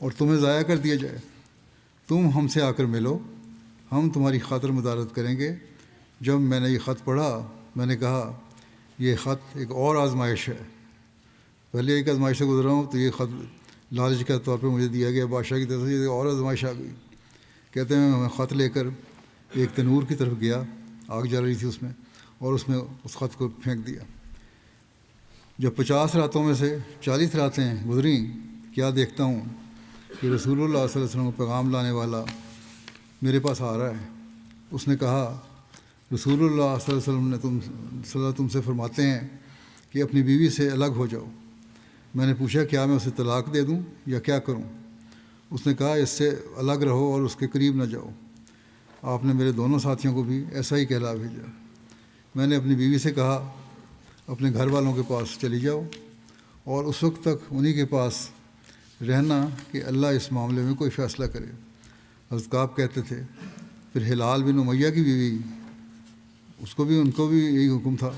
اور تمہیں ضائع کر دیا جائے۔ تم ہم سے آ کر ملو، ہم تمہاری خاطر مدارت کریں گے۔ جب میں نے یہ خط پڑھا میں نے کہا یہ خط ایک اور آزمائش ہے، پہلے ایک آزمائش سے گزرا ہوں تو یہ خط لالچ کے طور پہ مجھے دیا گیا بادشاہ کی طرف سے، یہ اور آزمائش آ گئی۔ کہتے ہیں میں خط لے کر ایک تنور کی طرف گیا، آگ جل رہی تھی اس میں، اور اس میں اس خط کو پھینک دیا۔ جب 50 راتوں میں سے 40 راتیں گزریں، کیا دیکھتا ہوں کہ رسول اللہ صلی اللہ علیہ وسلم کو پیغام لانے والا میرے پاس آ رہا ہے۔ اس نے کہا رسول اللہ صلی اللہ علیہ وسلم تم سے فرماتے ہیں کہ اپنی بیوی سے الگ ہو جاؤ۔ میں نے پوچھا کیا میں اسے طلاق دے دوں یا کیا کروں؟ اس نے کہا اس سے الگ رہو اور اس کے قریب نہ جاؤ۔ آپ نے میرے دونوں ساتھیوں کو بھی ایسا ہی کہلا بھیجا۔ میں نے اپنی بیوی سے کہا اپنے گھر والوں کے پاس چلی جاؤ اور اس وقت تک انہی کے پاس رہنا کہ اللہ اس معاملے میں کوئی فیصلہ کرے۔ حضرت کعب کہتے تھے پھر ہلال بن امیہ کی بیوی، ان کو بھی یہی حکم تھا،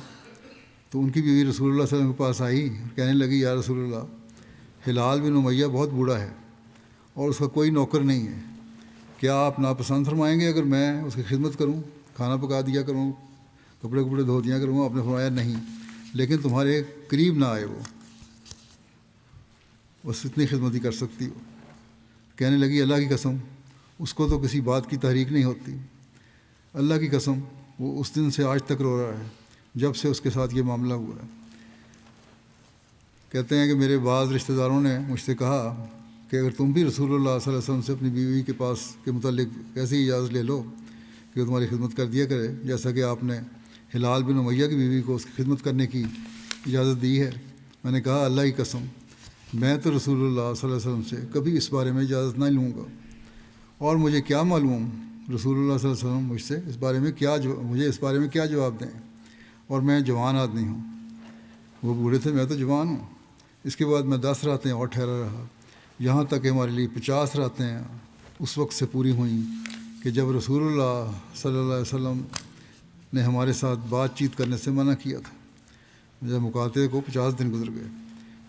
تو ان کی بیوی رسول اللہ صلی اللہ علیہ وسلم کے پاس آئی اور کہنے لگی یا رسول اللہ، ہلال بن امیہ بہت بوڑھا ہے اور اس کا کوئی نوکر نہیں ہے، کیا آپ ناپسند فرمائیں گے اگر میں اس کی خدمت کروں، کھانا پکا دیا کروں، کپڑے دھو دیا کروں؟ آپ نے فرمایا نہیں، لیکن تمہارے قریب نہ آئے، وہ بس اتنی خدمت ہی کر سکتی ہو۔ کہنے لگی اللہ کی قسم اس کو تو کسی بات کی تحریک نہیں ہوتی، اللہ کی قسم وہ اس دن سے آج تک رو رہا ہے جب سے اس کے ساتھ یہ معاملہ ہوا ہے۔ کہتے ہیں کہ میرے بعض رشتہ داروں نے مجھ سے کہا کہ اگر تم بھی رسول اللہ صلی اللہ علیہ وسلم سے اپنی بیوی کے پاس کے متعلق ایسی اجازت لے لو کہ وہ تمہاری خدمت کر دیا کرے جیسا کہ آپ نے ہلال بن امیہ کی بیوی کو اس کی خدمت کرنے کی اجازت دی ہے۔ میں نے کہا اللہ کی قسم میں تو رسول اللہ صلی اللہ علیہ وسلم سے کبھی اس بارے میں اجازت نہیں لوں گا، اور مجھے کیا معلوم رسول اللہ صلی اللہ علیہ وسلم مجھے اس بارے میں کیا جواب دیں، اور میں جوان آدمی ہوں، وہ بوڑھے تھے میں تو جوان ہوں۔ اس کے بعد میں 10 راتیں اور ٹھہرا رہا، یہاں تک کہ ہمارے لیے 50 راتیں اس وقت سے پوری ہوئیں کہ جب رسول اللہ صلی اللہ علیہ وسلم نے ہمارے ساتھ بات چیت کرنے سے منع کیا تھا۔ جب مکاتبے کو 50 دن گزر گئے،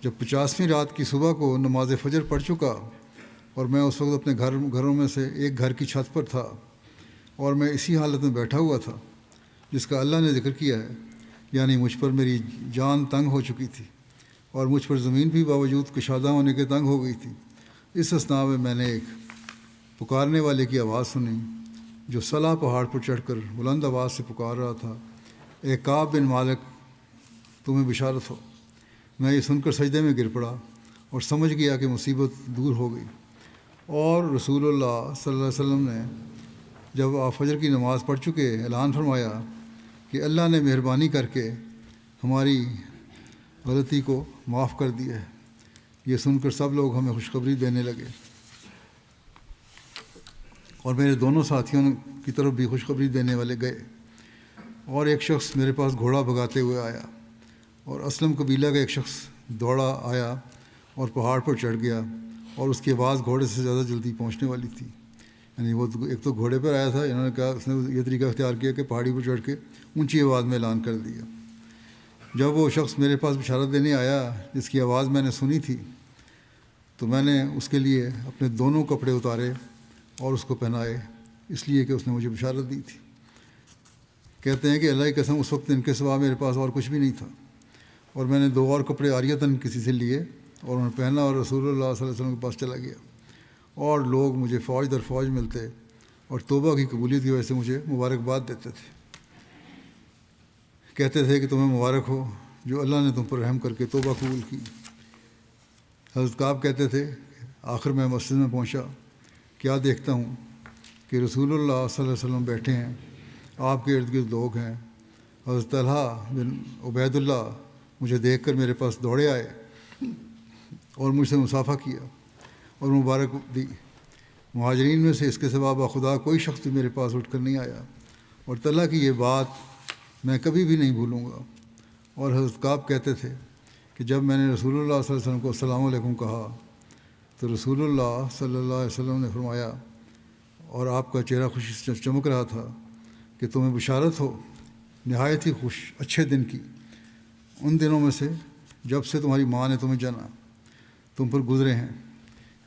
جب 50ویں رات کی صبح کو نماز فجر پڑھ چکا اور میں اس وقت اپنے گھروں میں سے ایک گھر کی چھت پر تھا، اور میں اسی حالت میں بیٹھا ہوا تھا جس کا اللہ نے ذکر کیا ہے، یعنی مجھ پر میری جان تنگ ہو چکی تھی اور مجھ پر زمین بھی باوجود کشادہ ہونے کے تنگ ہو گئی تھی۔ اس اثناء میں میں نے ایک پکارنے والے کی آواز سنی جو صلا پہاڑ پر چڑھ کر بلند آواز سے پکار رہا تھا، اے کعب بن مالک تمہیں بشارت ہو۔ میں یہ سن کر سجدے میں گر پڑا اور سمجھ گیا کہ مصیبت دور ہو گئی، اور رسول اللہ صلی اللہ علیہ وسلم نے جب آپ فجر کی نماز پڑھ چکے اعلان فرمایا کہ اللہ نے مہربانی کر کے ہماری غلطی کو معاف کر دیا ہے۔ یہ سن کر سب لوگ ہمیں خوشخبری دینے لگے، اور میرے دونوں ساتھیوں کی طرف بھی خوشخبری دینے والے گئے، اور ایک شخص میرے پاس گھوڑا بھگاتے ہوئے آیا، اور اسلم قبیلہ کا ایک شخص دوڑا آیا اور پہاڑ پر چڑھ گیا، اور اس کی آواز گھوڑے سے زیادہ جلدی پہنچنے والی تھی۔ یعنی وہ ایک تو گھوڑے پر آیا تھا، انہوں نے کہا اس نے یہ طریقہ اختیار کیا کہ پہاڑی پر چڑھ کے اونچی آواز میں اعلان کر دیا۔ جب وہ شخص میرے پاس بشارت دینے آیا جس کی آواز میں نے سنی تھی، تو میں نے اس کے لیے اپنے دونوں کپڑے اتارے اور اس کو پہنائے، اس لیے کہ اس نے مجھے بشارت دی تھی۔ کہتے ہیں کہ اللہ کی قسم اس وقت ان کے سوا میرے پاس اور کچھ بھی نہیں تھا، اور میں نے 2 اور کپڑے عاریتاً کسی سے لیے اور انہیں پہنا اور رسول اللہ صلی اللہ علیہ وسلم کے پاس چلا گیا، اور لوگ مجھے فوج در فوج ملتے اور توبہ کی قبولیت کی وجہ سے مجھے مبارکباد دیتے تھے۔ کہتے تھے کہ تمہیں مبارک ہو جو اللہ نے تم پر رحم کر کے توبہ قبول کی۔ حضرت کعب کہتے تھے آخر میں مسجد میں پہنچا، کیا دیکھتا ہوں کہ رسول اللہ صلی اللہ علیہ وسلم بیٹھے ہیں، آپ کے ارد گرد لوگ ہیں۔ حضرت طلحہ بن عبید اللہ مجھے دیکھ کر میرے پاس دوڑے آئے اور مجھ سے مصافحہ کیا اور مبارک دی۔ مہاجرین میں سے اس کے سوا بخدا کوئی شخص بھی میرے پاس اٹھ کر نہیں آیا، اور طلحہ کی یہ بات میں کبھی بھی نہیں بھولوں گا۔ اور حضرت کعب کہتے تھے کہ جب میں نے رسول اللہ صلی اللہ علیہ وسلم کو السلام علیکم کہا تو رسول اللہ صلی اللہ علیہ وسلم نے فرمایا، اور آپ کا چہرہ خوشی سے چمک رہا تھا، کہ تمہیں بشارت ہو نہایت ہی اچھے دن کی، ان دنوں میں سے جب سے تمہاری ماں نے تمہیں جنا تم پر گزرے ہیں۔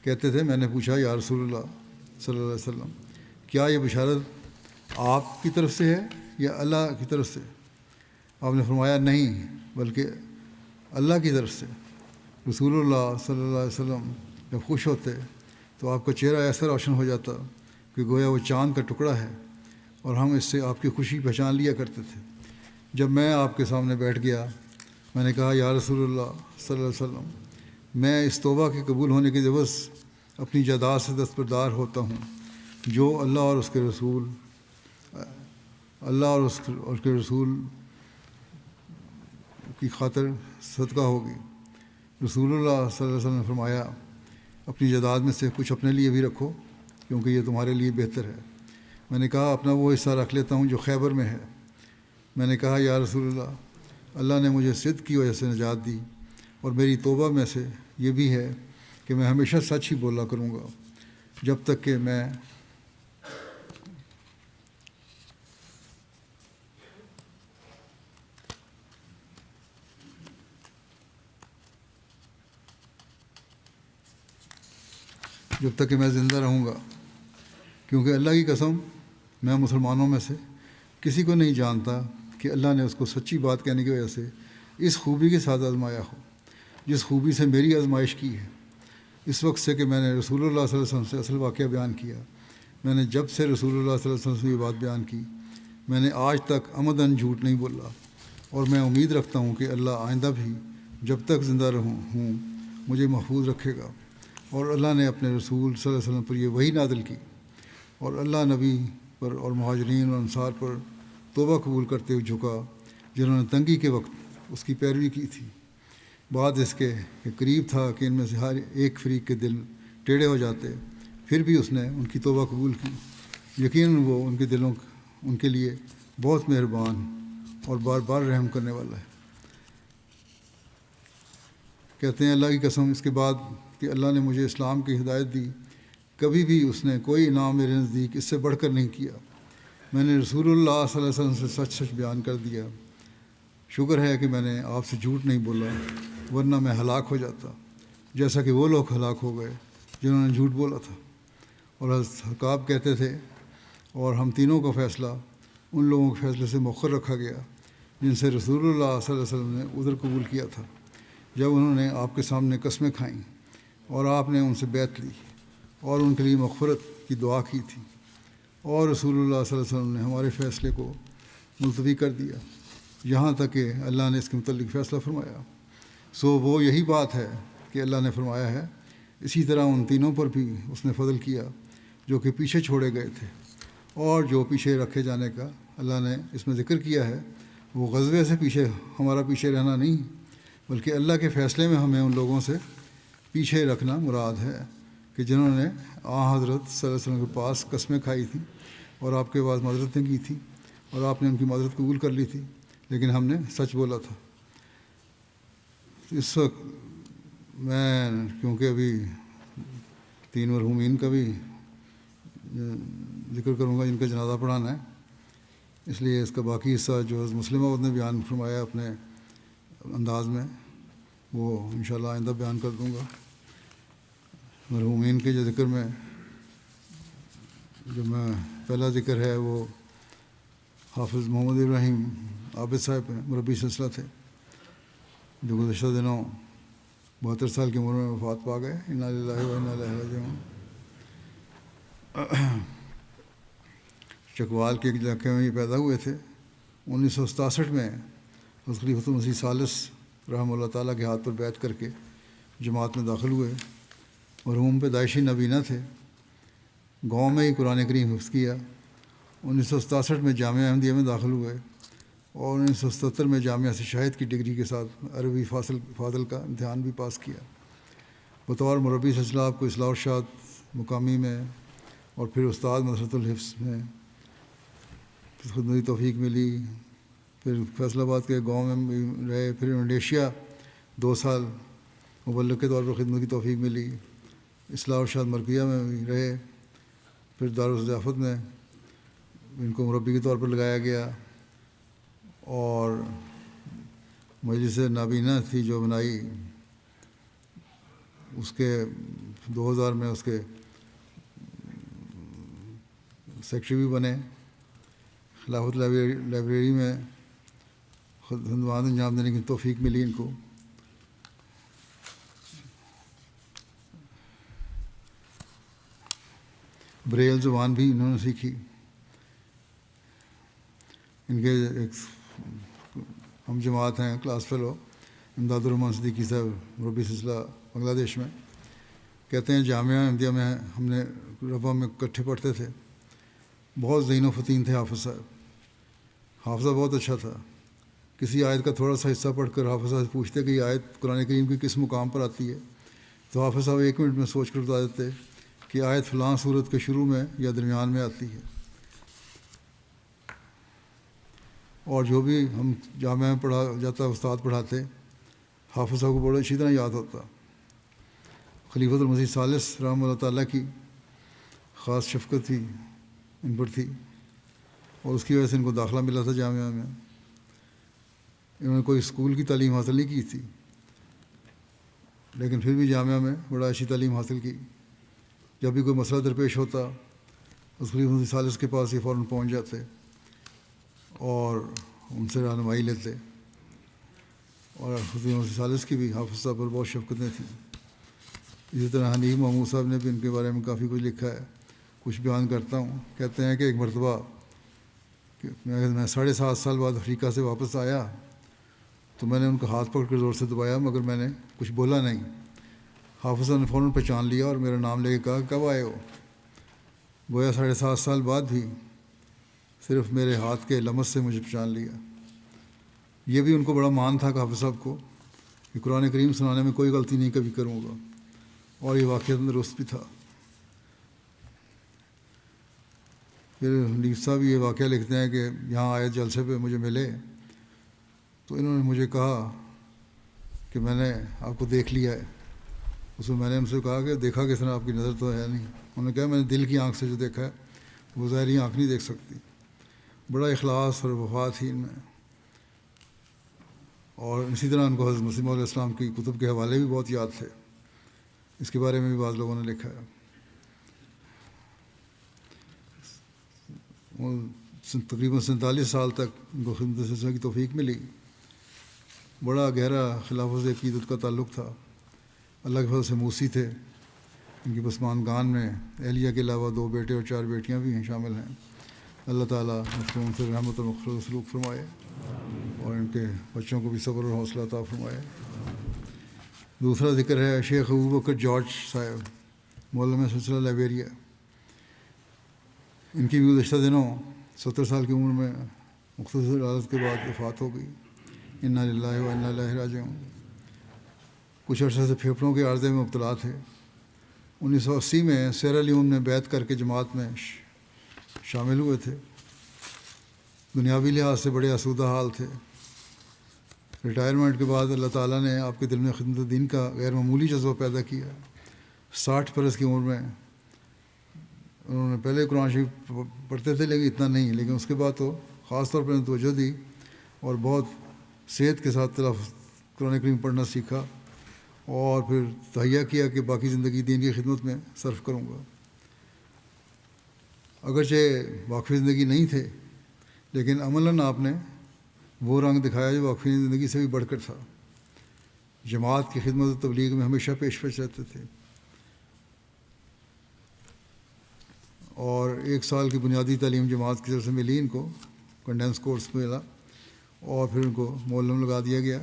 کہتے تھے میں نے پوچھا یا رسول اللہ صلی اللہ علیہ وسلم، کیا یہ بشارت آپ کی طرف سے ہے یا اللہ کی طرف سے؟ آپ نے فرمایا نہیں، بلکہ اللہ کی طرف سے۔ رسول اللہ صلی اللہ علیہ وسلم جب خوش ہوتے تو آپ کا چہرہ ایسا روشن ہو جاتا کہ گویا وہ چاند کا ٹکڑا ہے، اور ہم اس سے آپ کی خوشی پہچان لیا کرتے تھے۔ جب میں آپ کے سامنے بیٹھ گیا میں نے کہا یا رسول اللہ صلی اللہ علیہ وسلم، میں اس توبہ کے قبول ہونے کے عوض اپنی جائیداد سے دستبردار ہوتا ہوں جو اللہ اور اس کے رسول کی خاطر صدقہ ہوگی۔ رسول اللہ صلی اللہ علیہ وسلم نے فرمایا اپنی جائیداد میں سے کچھ اپنے لیے بھی رکھو کیونکہ یہ تمہارے لیے بہتر ہے۔ میں نے کہا اپنا وہ حصہ رکھ لیتا ہوں جو خیبر میں ہے۔ میں نے کہا یا رسول اللہ، اللہ نے مجھے صدق کی وجہ سے نجات دی، اور میری توبہ میں سے یہ بھی ہے کہ میں ہمیشہ سچ ہی بولا کروں گا جب تک کہ میں زندہ رہوں گا، کیونکہ اللہ کی قسم میں مسلمانوں میں سے کسی کو نہیں جانتا کہ اللہ نے اس کو سچی بات کہنے کی وجہ سے اس خوبی کے ساتھ آزمایا ہو جس خوبی سے میری آزمائش کی ہے۔ اس وقت سے کہ میں نے رسول اللہ صلی اللہ علیہ وسلم سے اصل واقعہ بیان کیا، میں نے جب سے رسول اللہ صلی اللہ علیہ وسلم سے یہ بات بیان کی میں نے آج تک عمداً جھوٹ نہیں بولا، اور میں امید رکھتا ہوں کہ اللہ آئندہ بھی جب تک زندہ ہوں مجھے محفوظ رکھے گا۔ اور اللہ نے اپنے رسول صلی اللہ علیہ وسلم پر یہ وحی نازل کی، اور اللہ نبی پر اور مہاجرین اور انصار پر توبہ قبول کرتے ہوئے جھکا جنہوں نے تنگی کے وقت اس کی پیروی کی تھی۔ بعد اس کے کہ قریب تھا کہ ان میں سے ہر ایک فریق کے دل ٹیڑھے ہو جاتے، پھر بھی اس نے ان کی توبہ قبول کی۔ یقیناً وہ ان کے لیے بہت مہربان اور بار بار رحم کرنے والا ہے۔ کہتے ہیں اللہ کی قسم اس کے بعد کہ اللہ نے مجھے اسلام کی ہدایت دی، کبھی بھی اس نے کوئی انعام میرے نزدیک اس سے بڑھ کر نہیں کیا۔ میں نے رسول اللہ صلی اللہ علیہ وسلم سے سچ سچ بیان کر دیا۔ شکر ہے کہ میں نے آپ سے جھوٹ نہیں بولا، ورنہ میں ہلاک ہو جاتا جیسا کہ وہ لوگ ہلاک ہو گئے جنہوں نے جھوٹ بولا تھا۔ اور حضرت کعب کہتے تھے اور ہم تینوں کا فیصلہ ان لوگوں کے فیصلے سے مؤخر رکھا گیا جن سے رسول اللہ صلی اللہ علیہ وسلم نے عذر قبول کیا تھا، جب انہوں نے آپ کے سامنے قسمیں کھائیں اور آپ نے ان سے بیعت لی اور ان کے لیے مغفرت کی دعا کی تھی، اور رسول اللہ صلی اللہ علیہ وسلم نے ہمارے فیصلے کو ملتوی کر دیا یہاں تک کہ اللہ نے اس کے متعلق فیصلہ فرمایا۔ سو وہ یہی بات ہے کہ اللہ نے فرمایا ہے، اسی طرح ان تینوں پر بھی اس نے فضل کیا جو کہ پیچھے چھوڑے گئے تھے، اور جو پیچھے رکھے جانے کا اللہ نے اس میں ذکر کیا ہے وہ غزوے سے ہمارا پیچھے رہنا نہیں، بلکہ اللہ کے فیصلے میں ہمیں ان لوگوں سے پیچھے رکھنا مراد ہے کہ جنہوں نے حضرت صلی اللہ علیہ وسلم کے پاس قسمیں کھائی تھیں اور آپ کے پاس معذرتیں کی تھیں، اور آپ نے ان کی معذرت قبول کر لی تھی، لیکن ہم نے سچ بولا تھا۔ اس وقت میں کیونکہ ابھی 3 مرحومین کا بھی ذکر کروں گا جن کا جنازہ پڑھانا ہے، اس لیے اس کا باقی حصہ جو حضرت مسلمہ نے بیان فرمایا اپنے انداز میں وہ انشاءاللہ آئندہ بیان کر دوں گا۔ مرحومین کے جو ذکر میں پہلا ذکر ہے وہ حافظ محمد ابراہیم عابد صاحب ہیں، مربی سلسلہ تھے، جو گزشتہ دنوں 72 سال کی عمر میں وفات پا گئے۔ انا للہ و انا الیہ راجعون۔ چکوال کے ایک علاقے میں یہ پیدا ہوئے تھے۔ 1967 میں حضرت خلیفۃ المسیح ثالث رحمہ اللہ تعالیٰ کے ہاتھ پر بیعت کر کے جماعت میں داخل ہوئے. مرحوم پیدائشی نابینا تھے. گاؤں میں ہی قرآن کریم حفظ کیا. 1967 میں جامعہ احمدیہ میں داخل ہوئے اور 1977 میں جامعہ سے شاہد کی ڈگری کے ساتھ عربی فاضل کا امتحان بھی پاس کیا. بطور مربی سلسلہ آپ کو اصلاح ارشاد مقامی میں اور پھر استاد مدرسۃ الحفظ میں خدمتی توفیق ملی. پھر فیصل آباد کے گاؤں میں بھی رہے. پھر انڈونیشیا 2 سال مبلغ کے طور پر خدمت کی توفیق ملی. اصلاح ارشاد مرکزیہ میں بھی رہے. پھر دارالضیافت میں ان کو مربی کے طور پر لگایا گیا اور مجلس نابینا تھی جو بنائی اس کے 2000 میں اس کے سیکرٹری بھی بنے. خلافت لائبریری میں خدمات انجام دینے کی توفیق ملی ان کو. بریل زبان بھی انہوں نے سیکھی. ان کے ایک ہم جماعت ہیں کلاس فیلو امداد الرحمان صدیقی صاحب مربی سلسلہ بنگلہ دیش میں. کہتے ہیں جامعہ احمدیہ میں ہم نے ربا میں اکٹھے پڑھتے تھے. بہت ذہین و فطین تھے حافظ صاحب. حافظہ بہت اچھا تھا. کسی آیت کا تھوڑا سا حصہ پڑھ کر حافظ صاحب سے پوچھتے کہ یہ آیت قرآن کریم کی کس مقام پر آتی ہے تو حافظ صاحب 1 منٹ میں سوچ کر بتا دیتے کہ آیت فلاں صورت کے شروع میں یا درمیان میں آتی ہے. اور جو بھی ہم جامعہ میں پڑھا جاتا استاد پڑھاتے حافظ صاحب کو بڑا اچھی طرح یاد ہوتا. خلیفۃ المسیح ثالث رحمہ اللہ تعالیٰ کی خاص شفقت تھی ان پر تھی اور اس کی وجہ سے ان کو داخلہ ملا تھا جامعہ میں. انہوں نے کوئی اسکول کی تعلیم حاصل نہیں کی تھی لیکن پھر بھی جامعہ میں بڑا اچھی تعلیم حاصل کی. جب بھی کوئی مسئلہ درپیش ہوتا اس خلیفۃ المسیح ثالث کے پاس یہ فوراً پہنچ جاتے اور ان سے رہنمائی لیتے. اور خلیفۃ المسیح ثالث کی بھی حافظ صاحب پر بہت شفقتیں تھیں. اسی طرح حنیف محمود صاحب نے بھی ان کے بارے میں کافی کچھ لکھا ہے. کچھ بیان کرتا ہوں. کہتے ہیں کہ ایک مرتبہ کہ میں 7.5 سال بعد افریقہ سے واپس آیا تو میں نے ان کا ہاتھ پکڑ کر زور سے دبایا مگر میں نے کچھ بولا نہیں. حافظ صاحب نے فوراً پہچان لیا اور میرا نام لے کے کہا کب آئے ہو. گویا 7.5 سال بعد بھی صرف میرے ہاتھ کے لمس سے مجھے پہچان لیا. یہ بھی ان کو بڑا مان تھا کہ حافظ صاحب کو کہ قرآن کریم سنانے میں کوئی غلطی نہیں کبھی کروں گا اور یہ واقعہ درست بھی تھا. پھر حنیف صاحب یہ واقعہ لکھتے ہیں کہ یہاں آئے جلسے پہ مجھے ملے تو انہوں نے مجھے کہا کہ میں نے آپ کو دیکھ لیا ہے. اس میں نے ان سے کہا کہ دیکھا کس طرح, آپ کی نظر تو ہے نہیں. انہوں نے کہا میں نے دل کی آنکھ سے جو دیکھا ہے وہ ظاہری آنکھ نہیں دیکھ سکتی. بڑا اخلاص اور وفا تھی ان میں. اور اسی طرح ان کو حضرت مسیح علیہ السلام کی کتب کے حوالے بھی بہت یاد تھے. اس کے بارے میں بھی بعض لوگوں نے لکھا ہے. وہ تقریباً 47 سال تک ان کو خدمت سلسلہ کی توفیق ملی. بڑا گہرا خلافت سے عقیدت کا تعلق تھا. اللہ کے فضل سے موسی تھے. ان کی پسماندگان میں اہلیہ کے علاوہ 2 بیٹے اور 4 بیٹیاں بھی شامل ہیں. اللہ تعالیٰ ان سے رحمت اور مغفرت سلوک فرمائے اور ان کے بچوں کو بھی صبر اور حوصلہ عطا فرمائے. دوسرا ذکر ہے شیخ ابوبکر جارج صاحب معلم سلسلہ لائبیریا. ان کی بھی گزشتہ دنوں 70 سال کی عمر میں مختصر حالت کے بعد وفات ہو گئی. انا للہ و انا الیہ راجعون. کچھ عرصے سے پھیپھڑوں کے عارضے میں مبتلا تھے. 1980 میں سیرا لیون میں بیعت کر کے جماعت میں شامل ہوئے تھے. دنیاوی لحاظ سے بڑے آسودہ حال تھے. ریٹائرمنٹ کے بعد اللہ تعالیٰ نے آپ کے دل میں خدمت دین کا غیر معمولی جذبہ پیدا کیا. 60 برس کی عمر میں انہوں نے پہلے قرآن شریف پڑھتے تھے لیکن اتنا نہیں, لیکن اس کے بعد تو خاص طور پر توجہ دی اور بہت صحت کے ساتھ قرآن کریم پڑھنا سیکھا اور پھر تہیہ کیا کہ باقی زندگی دین کی خدمت میں صرف کروں گا. اگرچہ واقفی زندگی نہیں تھے لیکن عملاً آپ نے وہ رنگ دکھایا جو واقفی زندگی سے بھی بڑھ کر تھا. جماعت کی خدمت و تبلیغ میں ہمیشہ پیش رہتے تھے اور 1 سال کی بنیادی تعلیم جماعت کی طرف سے ملی. ان کو کنڈینس کورس ملا اور پھر ان کو مولم لگا دیا گیا۔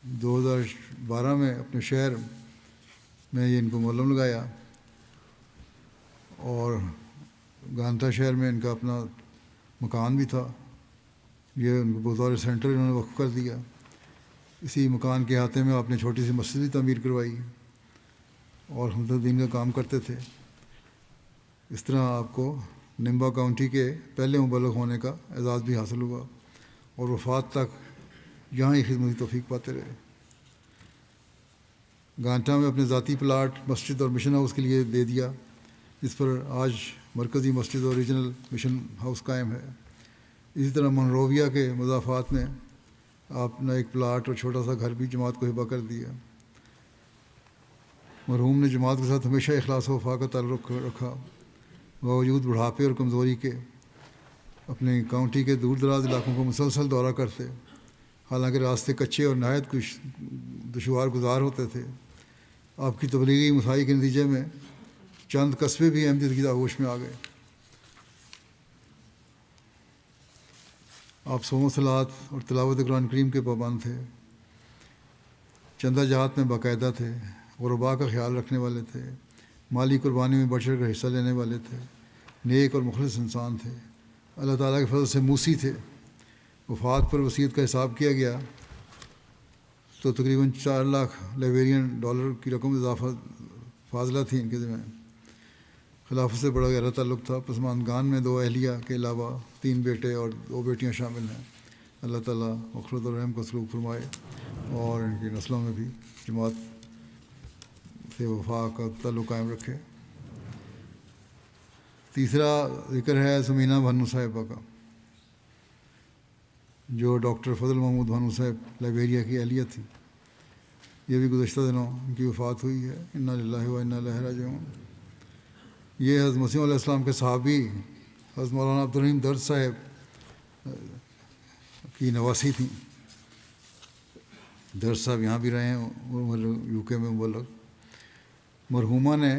2012 میں اپنے شہر میں یہ ان کو مولم لگایا، اور گانتا شہر میں ان کا اپنا مکان بھی تھا، یہ ان کو بطور سینٹر انہوں نے وقف کر دیا۔ اسی مکان کے احاطے میں آپ نے چھوٹی سی مسجد بھی تعمیر کروائی اور خدمت دین کا کام کرتے تھے۔ اس طرح آپ کو نمبا کاؤنٹی کے پہلے مبلغ ہونے کا اعزاز بھی حاصل ہوا، اور وفات تک یہاں ہی خدمتی توفیق پاتے رہے۔ گانٹا میں اپنے ذاتی پلاٹ مسجد اور مشن ہاؤس کے لیے دے دیا، جس پر آج مرکزی مسجد اور ریجنل مشن ہاؤس قائم ہے۔ اسی طرح منروویہ کے مضافات میں آپ نے ایک پلاٹ اور چھوٹا سا گھر بھی جماعت کو ہبہ کر دیا۔ مرحوم نے جماعت کے ساتھ ہمیشہ اخلاص و وفا کا تعلق رکھا، باوجود بڑھاپے اور کمزوری کے اپنے کاؤنٹی کے دور دراز علاقوں کو مسلسل دورہ کرتے، حالانکہ راستے کچے اور نہایت کچھ دشوار گزار ہوتے تھے۔ آپ کی تبلیغی مساعی کے نتیجے میں چند قصبے بھی احمدیت کی آغوش میں آ گئے۔ آپ صوم و صلات اور تلاوت قرآن کریم کے پابند تھے، چندہ جہات میں باقاعدہ تھے، غرباء کا خیال رکھنے والے تھے، مالی قربانی میں بڑھ چڑھ کر حصہ لینے والے تھے، نیک اور مخلص انسان تھے، اللہ تعالیٰ کے فضل سے موسی تھے۔ وفات پر وصیت کا حساب کیا گیا تو تقریباً 4 لاکھ لیبرین ڈالر کی رقم اضافہ فاضلہ تھی ان کے ذمہ۔ خلافت سے بڑا گہرا تعلق تھا۔ پسماندگان میں 2 اہلیہ کے علاوہ 3 بیٹے اور 2 بیٹیاں شامل ہیں۔ اللہ تعالیٰ مغفرت اور رحم کا سلوک فرمائے اور ان کی نسلوں میں بھی جماعت سے وفا کا تعلق قائم رکھے۔ تیسرا ذکر ہے سمینہ بھنو صاحبہ کا، جو ڈاکٹر فضل محمود بھنو صاحب لائبیریا کی اہلیہ تھی۔ یہ بھی گزشتہ دنوں ان کی وفات ہوئی ہے۔ انا للہ و انا الیہ راجعون۔ یہ حضرت مسیح علیہ السلام کے صحابی حضرت مولانا عبدالرحیم درد صاحب کی نواسی تھیں۔ درد صاحب یہاں بھی رہے ہیں، یو کے میں مبلغ۔ مرحومہ نے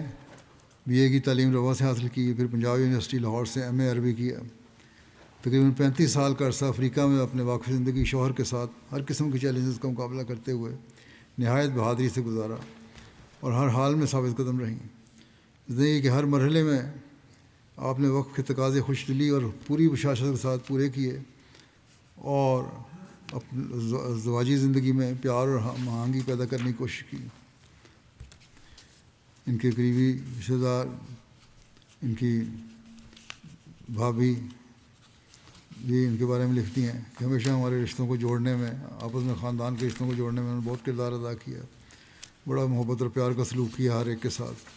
بی اے کی تعلیم روا سے حاصل کی، پھر پنجاب یونیورسٹی لاہور سے ایم اے عربی کیا۔ تقریباً 35 سال کا عرصہ افریقہ میں اپنے واقف زندگی شوہر کے ساتھ ہر قسم کے چیلنجز کا مقابلہ کرتے ہوئے نہایت بہادری سے گزارا، اور ہر حال میں ثابت قدم رہیں۔ زندگی کے ہر مرحلے میں آپ نے وقت کے تقاضے خوش دلی اور پوری بشاشت کے ساتھ پورے کیے، اور زواجی زندگی میں پیار اور ہم آہنگی پیدا کرنے کی کوشش کی۔ ان کے قریبی رشتہ دار، ان کی بھابھی بھی ان کے بارے میں لکھتی ہیں کہ ہمیشہ ہمارے رشتوں کو جوڑنے میں، آپس میں خاندان کے رشتوں کو جوڑنے میں انہوں نے بہت کردار ادا کیا، بڑا محبت اور پیار کا سلوک کیا ہر ایک کے ساتھ۔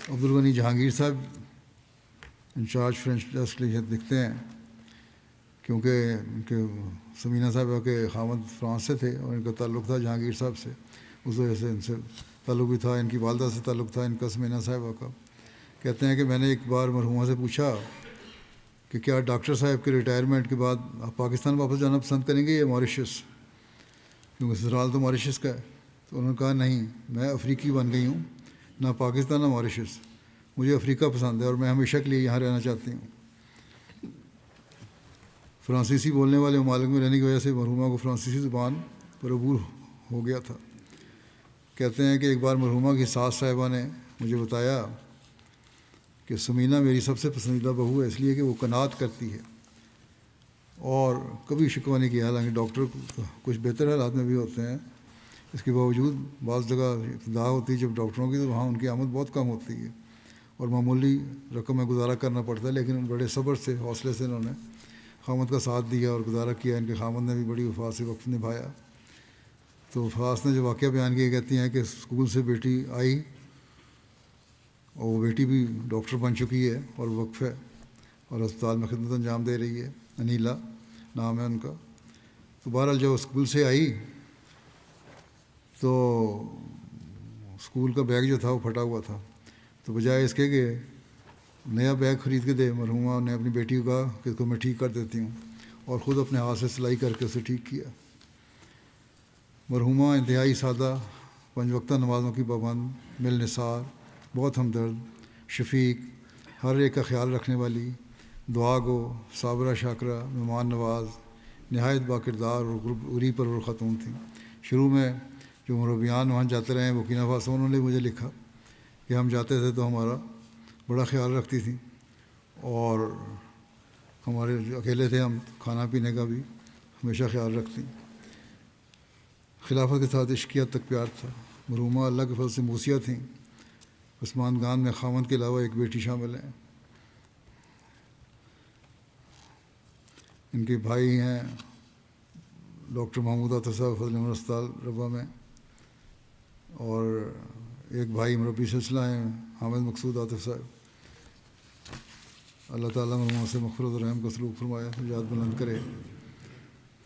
عبدالغنی جہانگیر صاحب انچارج فرینچ ڈیسک لکھتے ہیں، کیونکہ ان کے سمینہ صاحبہ کے خاوند فرانس سے تھے اور ان کا تعلق تھا جہانگیر صاحب سے، اس وجہ سے ان سے تعلق بھی تھا، ان کی والدہ سے تعلق تھا ان کا سمینہ صاحبہ کا۔ کہتے ہیں کہ میں نے ایک بار مرحومہ سے پوچھا کہ کیا ڈاکٹر صاحب کے ریٹائرمنٹ کے بعد آپ پاکستان واپس جانا پسند کریں گے یا ماریشس، کیونکہ سسرال تو ماریشس کا ہے؟ تو انہوں نے کہا نہیں، میں افریقی بن گئی ہوں، نہ پاکستان نہ ماریشس، مجھے افریقہ پسند ہے اور میں ہمیشہ کے لیے یہاں رہنا چاہتی ہوں۔ فرانسیسی بولنے والے ممالک میں رہنے کی وجہ سے مرحومہ کو فرانسیسی زبان پر عبور ہو گیا تھا۔ کہتے ہیں کہ ایک بار مرحومہ کی ساس صاحبہ نے مجھے بتایا کہ سمینہ میری سب سے پسندیدہ بہو ہے، اس لیے کہ وہ قناعت کرتی ہے اور کبھی شکوہ نہیں کیا، حالانکہ ڈاکٹر کچھ بہتر حالات میں بھی ہوتے ہیں، اس کے باوجود بعض جگہ ابتدا ہوتی ہے جب ڈاکٹروں کی، تو وہاں ان کی آمد بہت کم ہوتی ہے اور معمولی رقم میں گزارا کرنا پڑتا ہے، لیکن بڑے صبر سے، حوصلے سے انہوں نے خامد کا ساتھ دیا اور گزارا کیا۔ ان کے خامد نے بھی بڑی وفا سے وقت نبھایا۔ تو فاس نے جو واقعہ بیان کیا، کہتی ہیں کہ اسکول سے بیٹی آئی اور وہ بیٹی بھی ڈاکٹر بن چکی ہے اور وقف ہے اور اسپتال میں خدمت انجام دے رہی ہے، انیلا نام ہے ان کا۔ تو بہرحال جب اسکول سے آئی تو اسکول کا بیگ جو تھا وہ پھٹا ہوا تھا، تو بجائے اس کے کہ نیا بیگ خرید کے دے، مرحومہ نے اپنی بیٹی کو کہا کہ اس کو میں ٹھیک کر دیتی ہوں، اور خود اپنے ہاتھ سے سلائی کر کے اسے ٹھیک کیا۔ مرحومہ انتہائی سادہ، 5 وقتہ نمازوں کی پابند، مل نثار، بہت ہمدرد، شفیق، ہر ایک کا خیال رکھنے والی، دعا گو، صابرہ شاکرہ، مہمان نواز، نہایت با کردار اور عری پر خاتون تھیں۔ شروع میں جو مربیان وہاں جاتے رہے ہیں بورکینا فاسو، انہوں نے مجھے لکھا کہ ہم جاتے تھے تو ہمارا بڑا خیال رکھتی تھیں، اور ہمارے جو اکیلے تھے ہم کھانا پینے کا بھی ہمیشہ خیال رکھتی۔ خلافت کے ساتھ عشقیت تک پیار تھا۔ مرحومہ اللہ کے فضل سے موسیہ تھیں۔ عثمان گان میں خاوند کے علاوہ ایک بیٹی شامل ہیں۔ ان کے بھائی ہیں ڈاکٹر محمود عاطف صاحب فضل عمر اسپتال ربا میں، اور ایک بھائی مربی سلسلہ ہیں حامد مقصود عاطف صاحب۔ اللہ تعالیٰ مرحوموں سے مغفرت و رحم کا سلوک فرمائے، یاد بلند کرے۔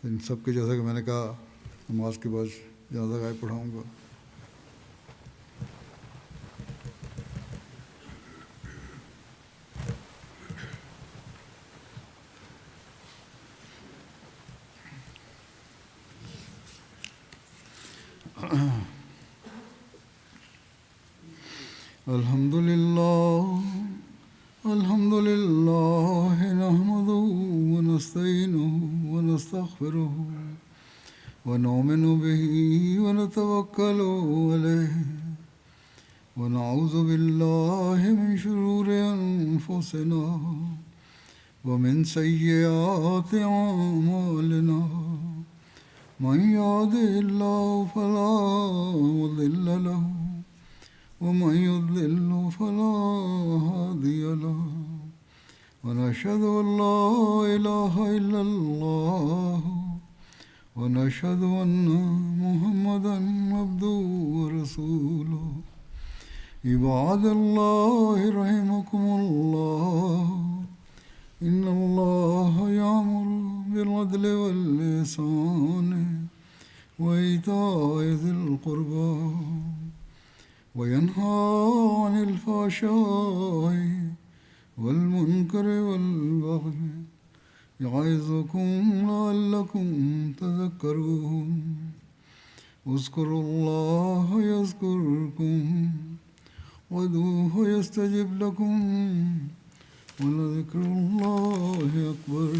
ان سب کے جیسا کہ میں نے کہا نماز کے بعد جنازہ غائب پڑھاؤں گا۔ الحمد لله نحمده ونستعينه ونستغفره ونؤمن به ونتوكل عليه ونعوذ بالله من شرور أنفسنا ومن سيئات أعمالنا من يهده الله فلا مضل له ومن يضلل فلا هادي له ونشهد أن لا إله إلا الله ونشهد أن محمدا عبده ورسوله عباد الله رحمكم الله إن الله يأمر بالعدل والإحسان وإيتاء ذي القربى وينهى عن الفحشاء والمنكر والبغي يعظكم لعلكم تذكرون اذكروا الله يذكركم وادعوه يستجب لكم ولذكر الله أكبر